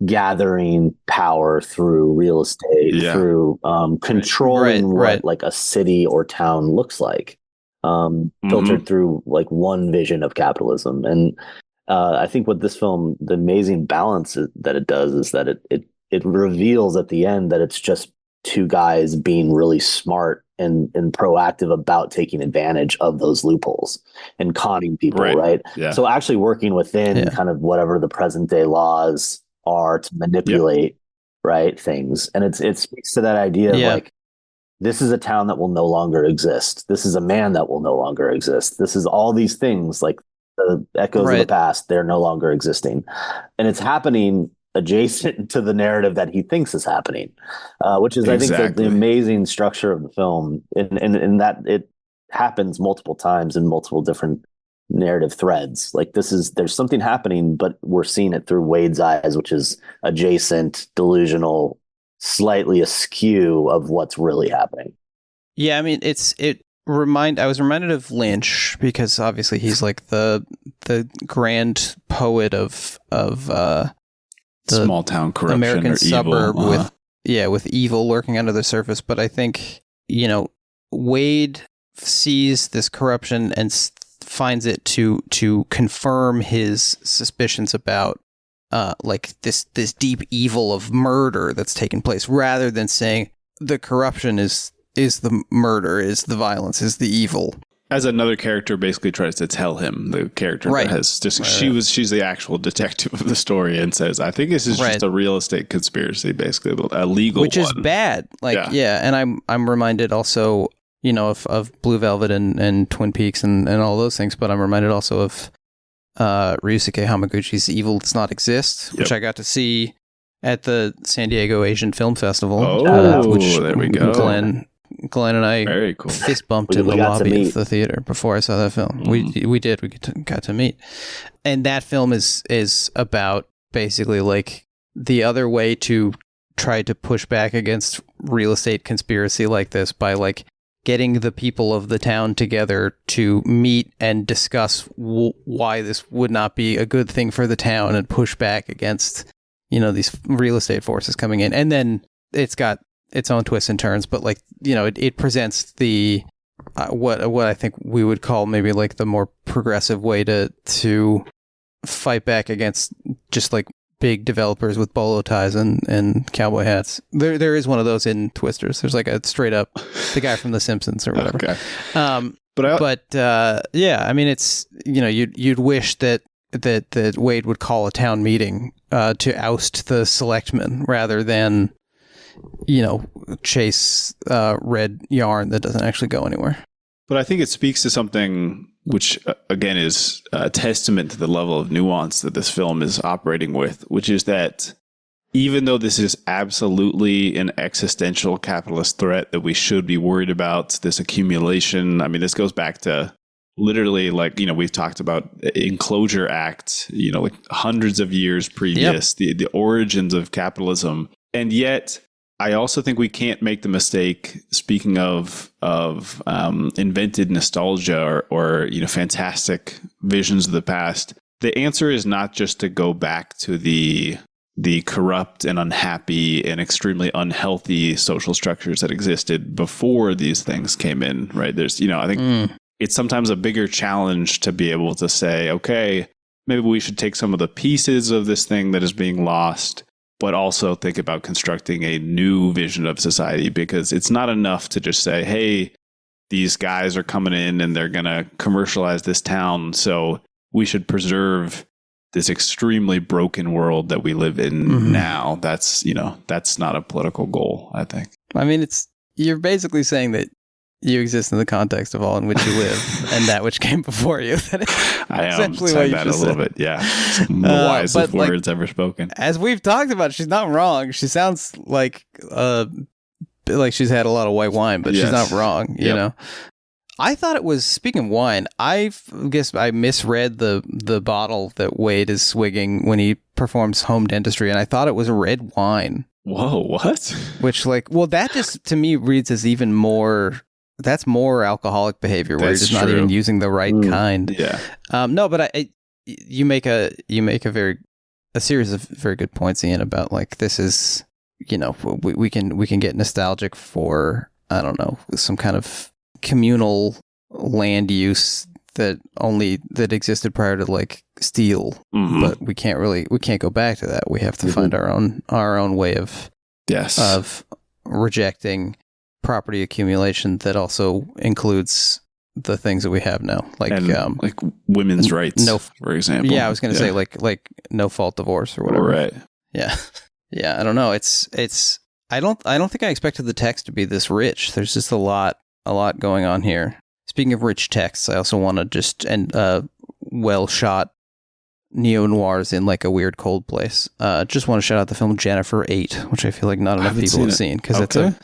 gathering power through real estate, through controlling what like a city or town looks like, filtered through like one vision of capitalism. And I think what this film, the amazing balance that it does is that it reveals at the end that it's just two guys being really smart and proactive about taking advantage of those loopholes and conning people, right? Yeah. So actually working within kind of whatever the present day laws are to manipulate, right, things. And it speaks to that idea of like, this is a town that will no longer exist. This is a man that will no longer exist. This is all these things, like the echoes of the past, they're no longer existing. And it's happening adjacent to the narrative that he thinks is happening, which is, I think, the amazing structure of the film. And that it happens multiple times in multiple different narrative threads. Like there's something happening, but we're seeing it through Wade's eyes, which is adjacent, delusional, slightly askew of what's really happening. Yeah, I mean, I was reminded of Lynch because obviously he's like the grand poet of the small town corruption, American or suburb evil. with evil lurking under the surface. But I think, Wade sees this corruption and finds it to confirm his suspicions about like this deep evil of murder that's taken place, rather than saying the corruption is the murder, is the violence, is the evil. As another character basically tries to tell him, the character that has just she's the actual detective of the story and says, I think this is just a real estate conspiracy, basically a legal which is bad. Like and I'm reminded also, of Blue Velvet and Twin Peaks and all those things, but I'm reminded also of Ryusuke Hamaguchi's Evil Does Not Exist, which I got to see at the San Diego Asian Film Festival. Which there we go. Glenn and I very cool. fist bumped in the lobby of the theater before I saw that film. We got to meet, and that film is about basically like the other way to try to push back against real estate conspiracy like this by like getting the people of the town together to meet and discuss why this would not be a good thing for the town and push back against, these real estate forces coming in. And then it's got its own twists and turns, but like, it presents the, what I think we would call maybe like the more progressive way to fight back against just like big developers with bolo ties and cowboy hats. There is one of those in Twisters. There's like a straight up the guy from The Simpsons or whatever. Okay. I mean, it's you'd wish that Wade would call a town meeting to oust the selectmen rather than chase red yarn that doesn't actually go anywhere. But I think it speaks to something which, again, is a testament to the level of nuance that this film is operating with, which is that even though this is absolutely an existential capitalist threat that we should be worried about, this accumulation, I mean, this goes back to literally like, we've talked about Enclosure Act, like hundreds of years previous, the origins of capitalism. And yet, I also think we can't make the mistake, speaking of invented nostalgia or fantastic visions of the past. The answer is not just to go back to the corrupt and unhappy and extremely unhealthy social structures that existed before these things came in, right? There's, I think it's sometimes a bigger challenge to be able to say, okay, maybe we should take some of the pieces of this thing that is being lost, but also think about constructing a new vision of society, because it's not enough to just say, hey, these guys are coming in and they're going to commercialize this town, so we should preserve this extremely broken world that we live in now. That's not a political goal, I think. I mean, you're basically saying that you exist in the context of all in which you live and that which came before you. I am saying that a little bit. Yeah. The wisest words ever spoken. As we've talked about, she's not wrong. She sounds like she's had a lot of white wine, but she's not wrong. You know, I thought it was, speaking of wine, I guess I misread the bottle that Wade is swigging when he performs home dentistry, and I thought it was red wine. Whoa, what? Which that just to me reads as even more. That's more alcoholic behavior where you're just not even using the right kind. Yeah. No, but you make a series of very good points, Ian, about like this is, we can get nostalgic for, I don't know, some kind of communal land use that existed prior to like steel, but we can't go back to that. We have to find our own way of rejecting property accumulation that also includes the things that we have now, like women's rights, for example. Yeah, I was going to say like no fault divorce or whatever. Right. Yeah. Yeah. I don't know. I don't think I expected the text to be this rich. There's just a lot going on here. Speaking of rich texts, I also want to just well shot neo-noirs in like a weird cold place. Just want to shout out the film Jennifer 8, which I feel like not enough people have seen, because it's a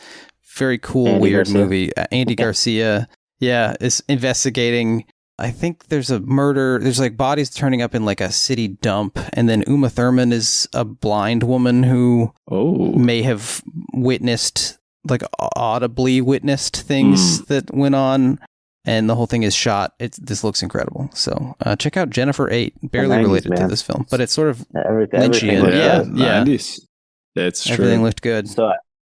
very cool, weird movie. Andy Garcia, is investigating. I think there's a murder. There's like bodies turning up in like a city dump, and then Uma Thurman is a blind woman who may have witnessed, like audibly witnessed things that went on. And the whole thing is shot. This looks incredible. So check out Jennifer 8. Barely related to this film, but it's sort of Lynchian. Yeah. 90s. That's true. Everything looked good. So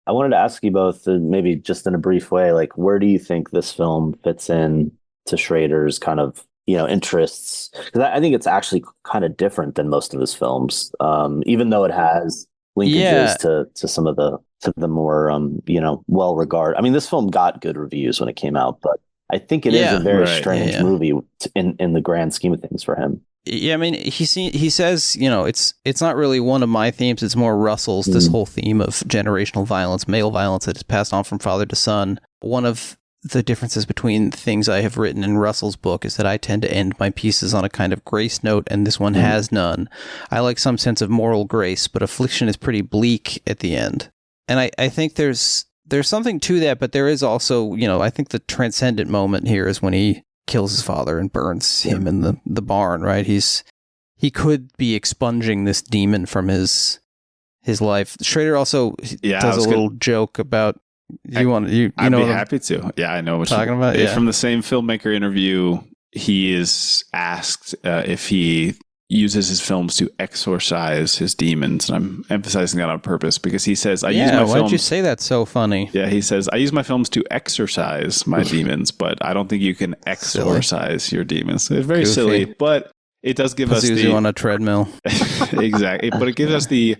I wanted to ask you both, maybe just in a brief way, like, where do you think this film fits in to Schrader's kind of, interests? Because I think it's actually kind of different than most of his films, even though it has linkages to some of the more, well-regarded. I mean, this film got good reviews when it came out, but I think it is a very strange movie in the grand scheme of things for him. Yeah, I mean, he says, it's not really one of my themes. It's more Russell's, this whole theme of generational violence, male violence that is passed on from father to son. One of the differences between things I have written in Russell's book is that I tend to end my pieces on a kind of grace note, and this one has none. I like some sense of moral grace, but Affliction is pretty bleak at the end. And I think there's something to that, but there is also, I think the transcendent moment here is when he kills his father and burns him in the barn, right? He could be expunging this demon from his life. Schrader also does a little joke about I'd be happy to. Yeah, I know what you're talking about. Yeah. From the same filmmaker interview, he is asked if he uses his films to exorcise his demons, and I'm emphasizing that on purpose because he says, "I use my films." Why did you say that so funny? Yeah, he says, "I use my films to exorcise my demons, but I don't think you can exorcise your demons." It's very silly, but it does give us the on a treadmill. Exactly, but it gives us the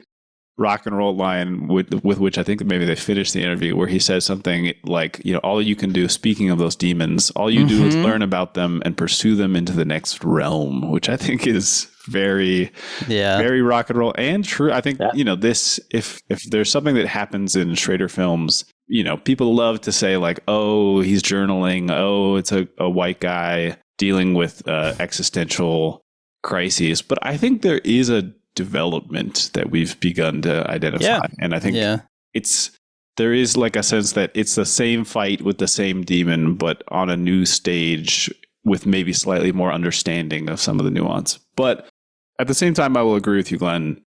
rock and roll line with which I think maybe they finished the interview, where he says something like, all you can do, speaking of those demons, all you do is learn about them and pursue them into the next realm, which I think is very rock and roll and true. I think, this, if there's something that happens in Schrader films, people love to say like, oh, he's journaling. Oh, it's a white guy dealing with existential crises. But I think there is a development that we've begun to identify. And I think there is like a sense that it's the same fight with the same demon, but on a new stage with maybe slightly more understanding of some of the nuance. But at the same time, I will agree with you, Glenn.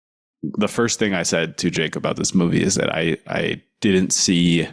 The first thing I said to Jake about this movie is that I didn't see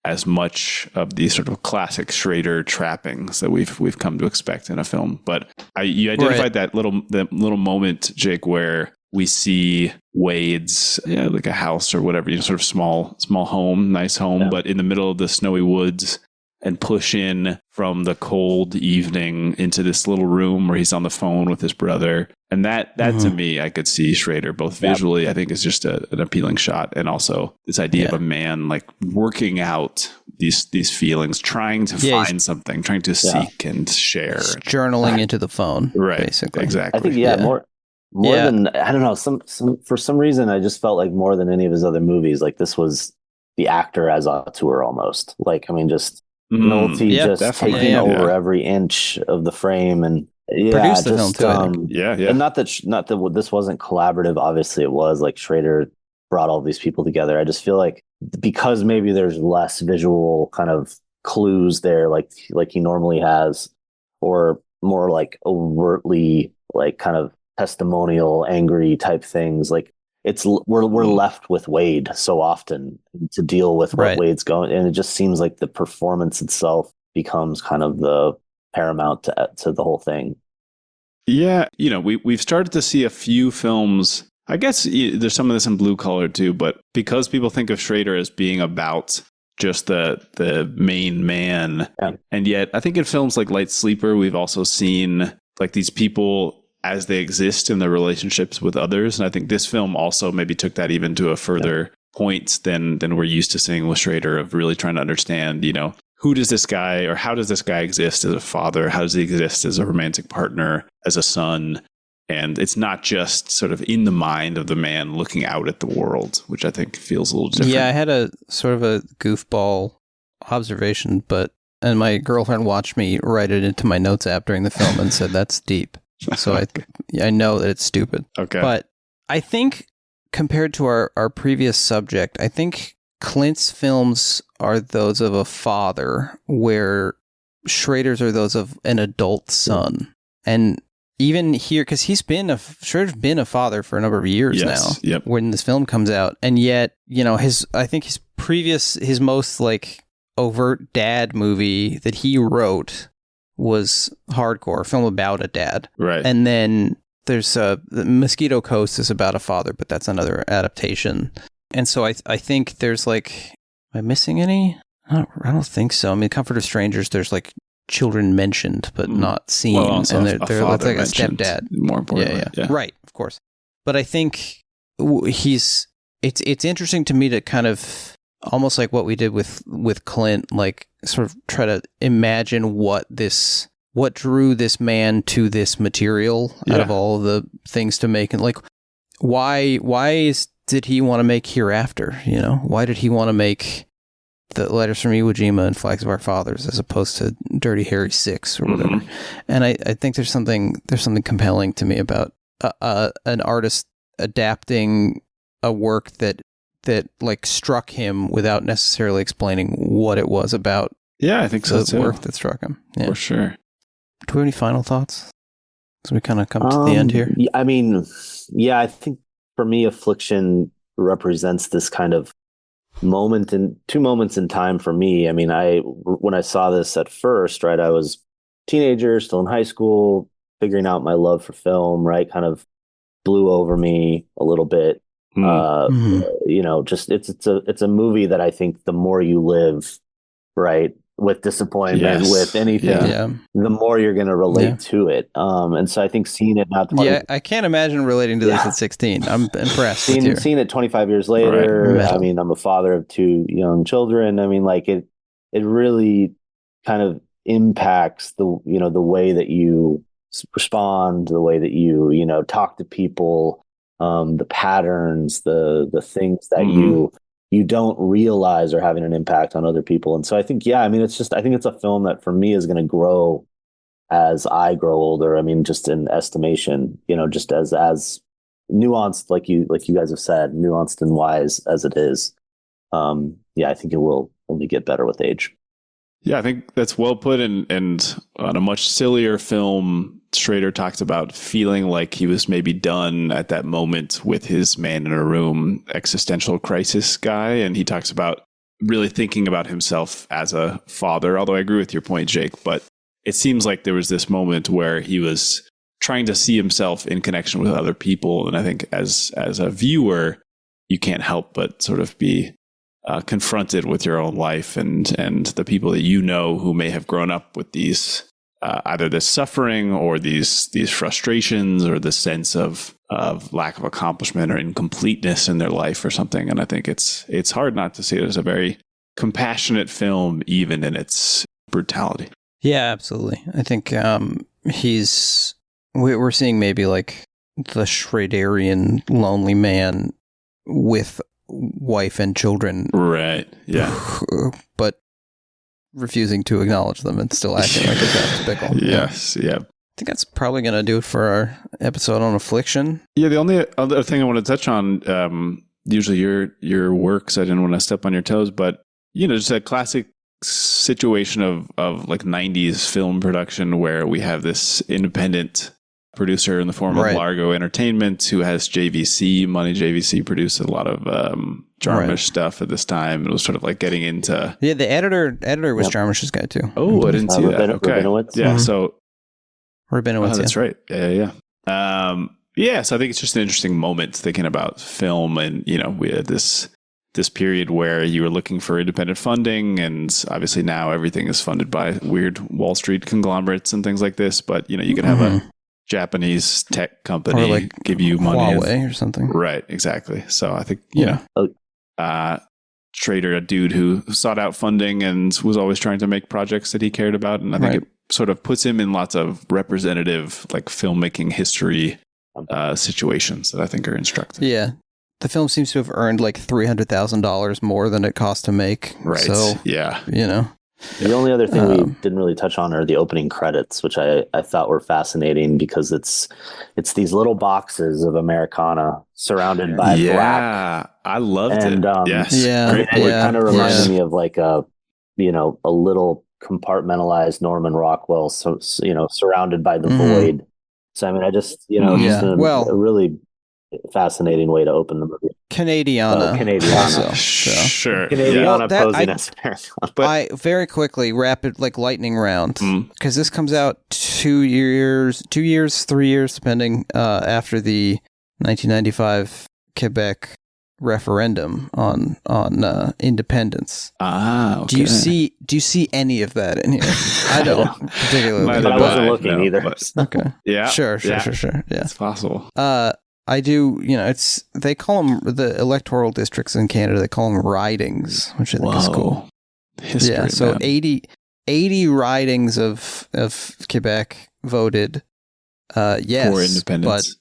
as much of the sort of classic Schrader trappings that we've come to expect in a film. But you identified that little moment, Jake, where we see Wade's, like a house or whatever, sort of small home, nice home, but in the middle of the snowy woods, and push in from the cold evening into this little room where he's on the phone with his brother. And that to me, I could see Schrader both visually, I think is just an appealing shot. And also this idea of a man like working out these feelings, trying to find something, trying to seek and share. Just journaling into the phone. Right. Basically. Exactly. I think, more than, I don't know, some for some reason, I just felt like more than any of his other movies, like this was the actor as auteur almost. Like, I mean, just Nolte just taking over every inch of the frame and produced the film too. And not that this wasn't collaborative. Obviously, it was. Like Schrader brought all these people together. I just feel like because maybe there's less visual kind of clues there, like he normally has, or more like overtly like kind of testimonial, angry type things. Like we're left with Wade so often to deal with what Wade's going, and it just seems like the performance itself becomes kind of the paramount to the whole thing. Yeah, we've started to see a few films. I guess there's some of this in Blue Collar too, but because people think of Schrader as being about just the main man, and yet I think in films like Light Sleeper, we've also seen like these people as they exist in their relationships with others. And I think this film also maybe took that even to a further points than we're used to seeing with Schrader, of really trying to understand, who does this guy, or how does this guy exist as a father? How does he exist as a romantic partner, as a son? And it's not just sort of in the mind of the man looking out at the world, which I think feels a little different. Yeah, I had a sort of a goofball observation, and my girlfriend watched me write it into my notes app during the film and said, that's deep. So I know that it's stupid. Okay. But I think compared to our previous subject, I think Clint's films are those of a father, where Schrader's are those of an adult son. And even here, because Schrader's been a father for a number of years now when this film comes out. And yet, I think his most like overt dad movie that he wrote was Hardcore, a film about a dad. Right. And then there's the Mosquito Coast is about a father, but that's another adaptation. And so I think there's like, am I missing any? I don't think so. I mean, Comfort of Strangers, there's like children mentioned but not seen, well, and they're like a stepdad. More importantly, yeah, right, of course. But I think it's interesting to me to kind of almost like what we did with Clint, like sort of try to imagine what drew this man to this material out of all of the things to make, and like why did he want to make Hereafter? Why did he want to make the Letters from Iwo Jima and Flags of Our Fathers as opposed to Dirty Harry 6 or whatever? Mm-hmm. And I think there's something compelling to me about an artist adapting a work that like struck him without necessarily explaining what it was about. Yeah, I think so too. The work that struck him. Yeah. For sure. Do we have any final thoughts as we kind of come to the end here? I mean, yeah, I think for me, Affliction represents this kind of two moments in time for me. I mean, when I saw this at first, right, I was a teenager, still in high school, figuring out my love for film, right, kind of blew over me a little bit. Just it's a movie that I think the more you live, right, with disappointment, with anything, the more you're going to relate to it. And so I think seeing it now, I can't imagine relating to this at 16. I'm impressed. Seeing it 25 years later, right. I mean, I'm a father of 2 young children. I mean, like it really kind of impacts the way that you respond, the way that you talk to people, the patterns, the things that you don't realize are having an impact on other people. And so I think, I think it's a film that for me is going to grow as I grow older. I mean, just in estimation, just as nuanced, like you guys have said, nuanced and wise as it is. I think it will only get better with age. Yeah, I think that's well put. And on a much sillier film, Schrader talks about feeling like he was maybe done at that moment with his man in a room existential crisis guy. And he talks about really thinking about himself as a father, although I agree with your point, Jake, but it seems like there was this moment where he was trying to see himself in connection with other people. And I think as a viewer, you can't help but sort of be confronted with your own life and the people that who may have grown up with these either this suffering or these frustrations or the sense of lack of accomplishment or incompleteness in their life or something. And I think it's hard not to see it as a very compassionate film, even in its brutality. Yeah, absolutely. I think we're seeing maybe like the Schraderian lonely man with wife and children, right? Yeah, but refusing to acknowledge them and still acting like a Travis Bickle. Yes, yeah. I think that's probably going to do it for our episode on Affliction. Yeah, the only other thing I want to touch on, usually your work, so I didn't want to step on your toes, but just a classic situation of like 90s film production where we have this independent producer in the form of Largo Entertainment who has Money JVC produced a lot of Jarmusch stuff at this time. It was sort of like getting into the editor was Jarmusch's guy too. Oh, I didn't see that. Okay, so Rabinowitz, that's right. Yeah. So I think it's just an interesting moment thinking about film, and we had this period where you were looking for independent funding, and obviously now everything is funded by weird Wall Street conglomerates and things like this. But you could have a Japanese tech company or like give you money Huawei or something. Right, exactly. So I think Schrader, a dude who sought out funding and was always trying to make projects that he cared about. And I think it sort of puts him in lots of representative, like filmmaking history situations that I think are instructive. Yeah. The film seems to have earned like $300,000 more than it cost to make. Right. So, yeah. The only other thing we didn't really touch on are the opening credits, which I thought were fascinating because it's these little boxes of Americana surrounded by black. Yeah, I loved it. Yes. Yeah. It kind of reminded me of like a little compartmentalized Norman Rockwell, surrounded by the void. So, I mean, I just, a really fascinating way to open the movie. Canadiana. Sure. Canadiana posing as Americana. I very quickly, rapid, like lightning round, because this comes out 3 years, depending, after the 1995 Quebec referendum on independence. Okay. Do you see any of that in here? I don't particularly. But I wasn't looking either. Okay. Yeah. Sure. Yeah, it's possible. I do, they call them the electoral districts in Canada. They call them ridings, which I think is cool. History, so man. 80 ridings of Quebec voted yes for independence.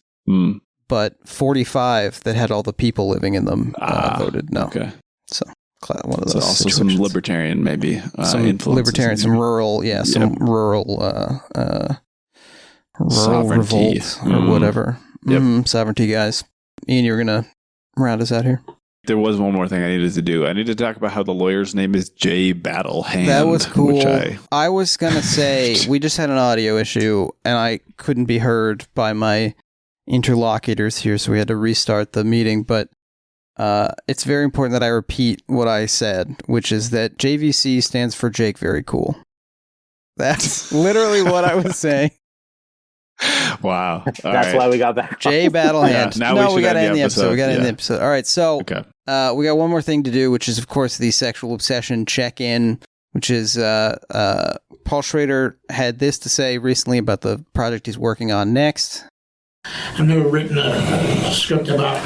But 45 that had all the people living in them voted no. Okay. So one of those. So also situations. some libertarian, maybe some libertarian, some rural, rural sovereignty revolt or whatever. Sovereignty guys. Ian, you're gonna round us out here. There was one more thing I needed to do. I needed to talk about how the lawyer's name is Jay Battlehand. That was cool. Which I was gonna say we just had an audio issue and I couldn't be heard by my interlocutors here, so we had to restart the meeting. But it's very important that I repeat what I said, which is that JVC stands for Jake Very Cool. That's literally what I was saying. Wow. That's why we got back. Jay Battlehand. Now we got to end the episode. We got to end the episode. All right. So we got one more thing to do, which is, of course, the sexual obsession check-in, which is Paul Schrader had this to say recently about the project he's working on next. I've never written a script about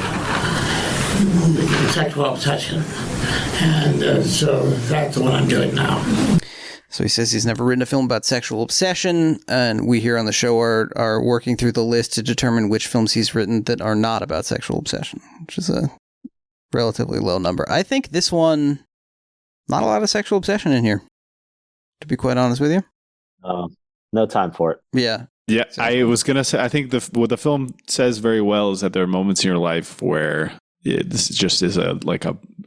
sexual obsession, and so that's the one I'm doing now. So he says he's never written a film about sexual obsession, and we here on the show are working through the list to determine which films he's written that are not about sexual obsession, which is a relatively low number. I think this one, not a lot of sexual obsession in here, to be quite honest with you. No time for it. Yeah. Yeah, I was going to say, I think what the film says very well is that there are moments in your life where this just is a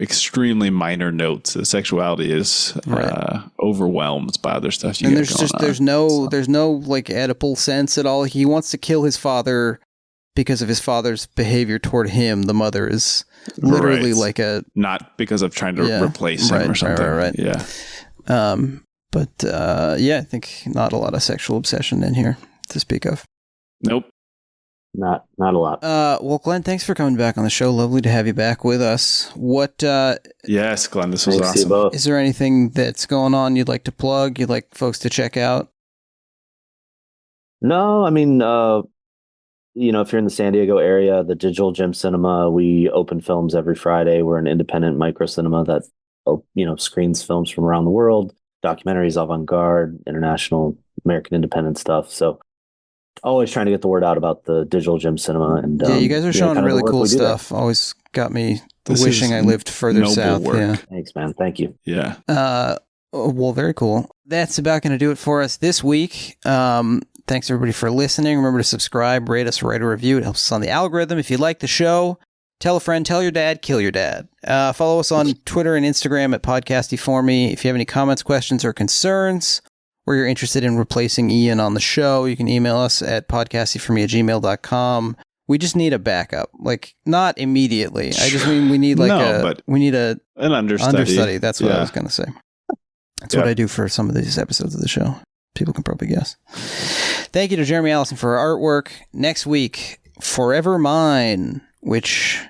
extremely minor note. The sexuality is overwhelmed by other stuff. And there's no like Oedipal sense at all. He wants to kill his father because of his father's behavior toward him. The mother is literally not because of trying to replace him or something. Right. Yeah. I think not a lot of sexual obsession in here to speak of. Nope. Not a lot. Well, Glenn, thanks for coming back on the show. Lovely to have you back with us. Yes, Glenn, this was awesome. Both. Is there anything that's going on you'd like to plug? You'd like folks to check out? No, I mean, if you're in the San Diego area, the Digital Gym Cinema, we open films every Friday. We're an independent micro cinema that, screens films from around the world, documentaries, avant-garde, international, American independent stuff. So always trying to get the word out about the Digital Gym Cinema. And you guys are showing really cool stuff. Always got me wishing I lived further south. Work. Yeah. Thanks, man. Thank you. Yeah. Well, very cool. That's about going to do it for us this week. Thanks everybody for listening. Remember to subscribe, rate us, write a review. It helps us on the algorithm. If you like the show, tell a friend, tell your dad, kill your dad. Follow us on Twitter and Instagram at PodcastyForMe. If you have any comments, questions, or concerns, or you're interested in replacing Ian on the show, you can email us at podcastyforme@gmail.com. We just need a backup, not immediately. I just mean we need an understudy. That's what I was going to say. That's what I do for some of these episodes of the show. People can probably guess. Thank you to Jeremy Allison for our artwork. Next week, Forever Mine, which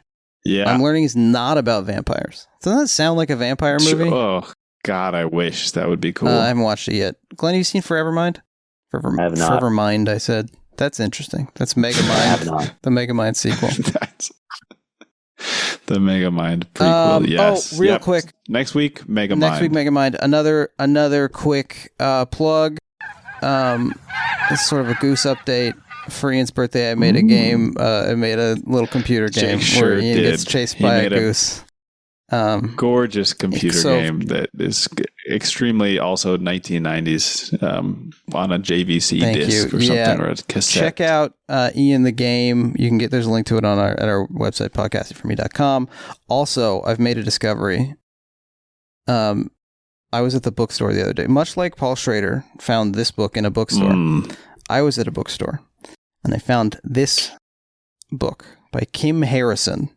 I'm learning is not about vampires. Doesn't that sound like a vampire movie? Oh, God, I wish. That would be cool. I haven't watched it yet. Glenn, have you seen Forever Mind? I have not. Forever Mind, I said. That's interesting. That's Megamind, the Megamind sequel. That's The Megamind prequel, yes. Oh, real quick. Next week, Megamind. Next week, Megamind. Another quick plug. It's sort of a Goose update. For Ian's birthday, I made a game. I made a little computer game where Ian gets chased by a goose. Gorgeous computer game that is extremely also 1990s on a JVC disc or something, or a cassette. Check out Ian the game. You can there's a link to it on at our website, podcastingforme.com. Also, I've made a discovery. I was at the bookstore the other day. Much like Paul Schrader found this book in a bookstore, I was at a bookstore and I found this book by Kim Harrison.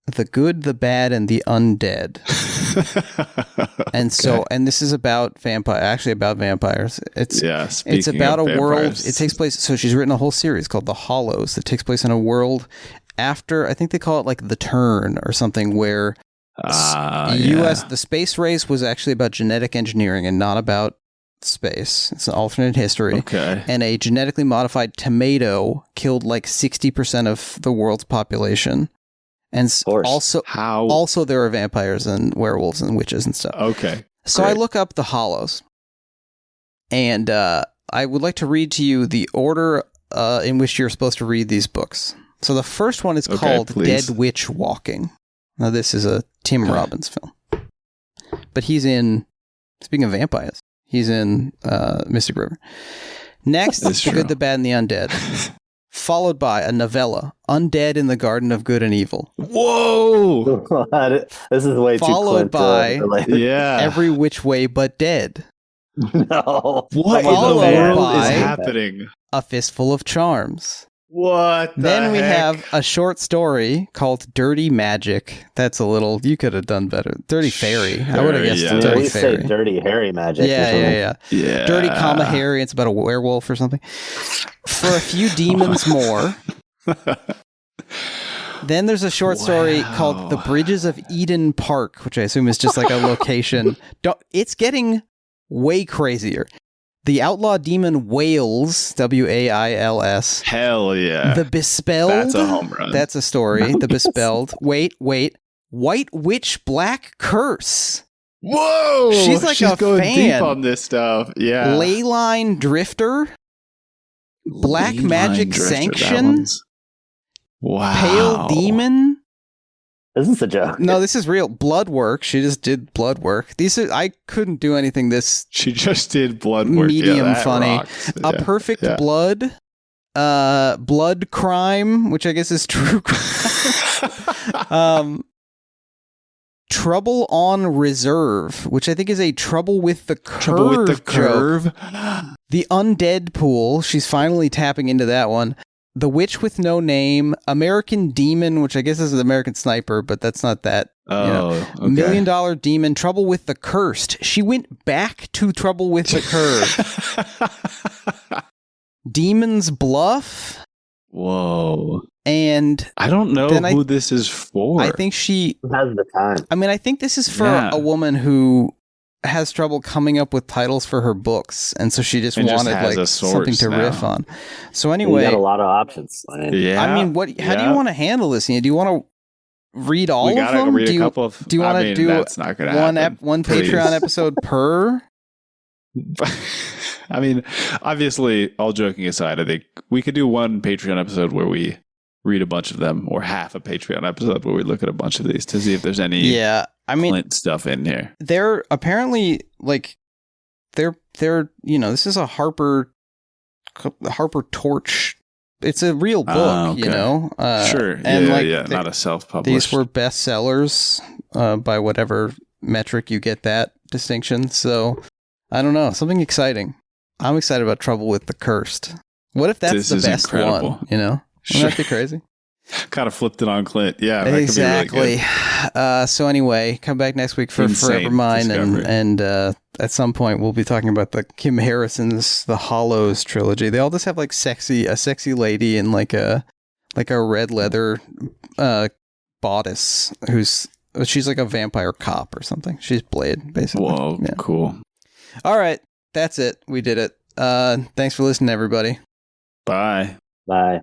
The Good, the Bad, and the Undead. And this is about vampires. It's about a world. It takes place. So she's written a whole series called The Hollows that takes place in a world after, I think they call it like The Turn or something, where the space race was actually about genetic engineering and not about space. It's an alternate history. Okay. And a genetically modified tomato killed like 60% of the world's population. And also there are vampires and werewolves and witches and stuff. Okay. So I look up The Hollows, and I would like to read to you the order in which you're supposed to read these books. So the first one is called Dead Witch Walking. Now this is a Tim Robbins film. But speaking of vampires, he's in Mystic River. Next is The Good, the Bad, and the Undead. Followed by a novella, Undead in the Garden of Good and Evil. Whoa! This is way followed too Clint, by Every Which Way But Dead. No. What in the world is happening? A Fistful of Charms. What the Then we heck? have a short story called Dirty Magic. That's a little, you could have done better. Dirty Fairy. I would have guessed Dirty Fairy. Say Dirty Harry Magic. Yeah. Dirty Harry. It's about a werewolf or something. For a Few Demons More. Then there's a short story called The Bridges of Eden Park, which I assume is just like a location. It's getting way crazier. The Outlaw Demon Wales, Wales. Hell yeah. The Bespelled. That's a home run. That's a story. The Bespelled. Wait. White Witch Black Curse. Whoa! She's going fan. Deep on this stuff. Yeah. Leyline Drifter. Black Magic Sanction. Wow. Pale Demon. This is a joke. No, this is real. Blood Work. She just did blood work. I couldn't do anything this. She just did blood work. Medium funny. Rocks. A Perfect Blood. Blood Crime, which I guess is true crime. Trouble on Reserve, which I think is a Trouble with the Curve. Joke. The Undead Pool. She's finally tapping into that one. The Witch with No Name, American Demon, which I guess is an American Sniper, but that's not that. Okay. $1 Million Demon, Trouble with the Cursed. She went back to Trouble with the Curve. Demon's Bluff. Whoa. And I don't know who this is for. I think she has the time. I mean, I think this is for a woman who has trouble coming up with titles for her books, and so she just wanted like something to riff on. So anyway, you got a lot of options. I mean, how do you want to handle this? Do you want to read all of them? Read a couple of, do you want to do that's not gonna happen. one Patreon episode per? I mean, obviously, all joking aside, I think we could do one Patreon episode where we read a bunch of them, or half a Patreon episode where we look at a bunch of these to see if there's any Clint stuff in here. They're apparently like they're this is a Harper Torch. It's a real book, okay. Sure. And not a self-published. These were bestsellers by whatever metric you get that distinction. So I don't know, something exciting. I'm excited about Trouble with the Cursed. What if that's the best incredible. One? Wouldn't that be crazy? Kind of flipped it on Clint. Yeah, exactly. Really so anyway, come back next week for Forever Mine, and at some point we'll be talking about the Kim Harrison's The Hollows trilogy. They all just have like a sexy lady in like a red leather bodice she's like a vampire cop or something. She's Blade, basically. Whoa, cool. All right, that's it. We did it. Thanks for listening, everybody. Bye. Bye.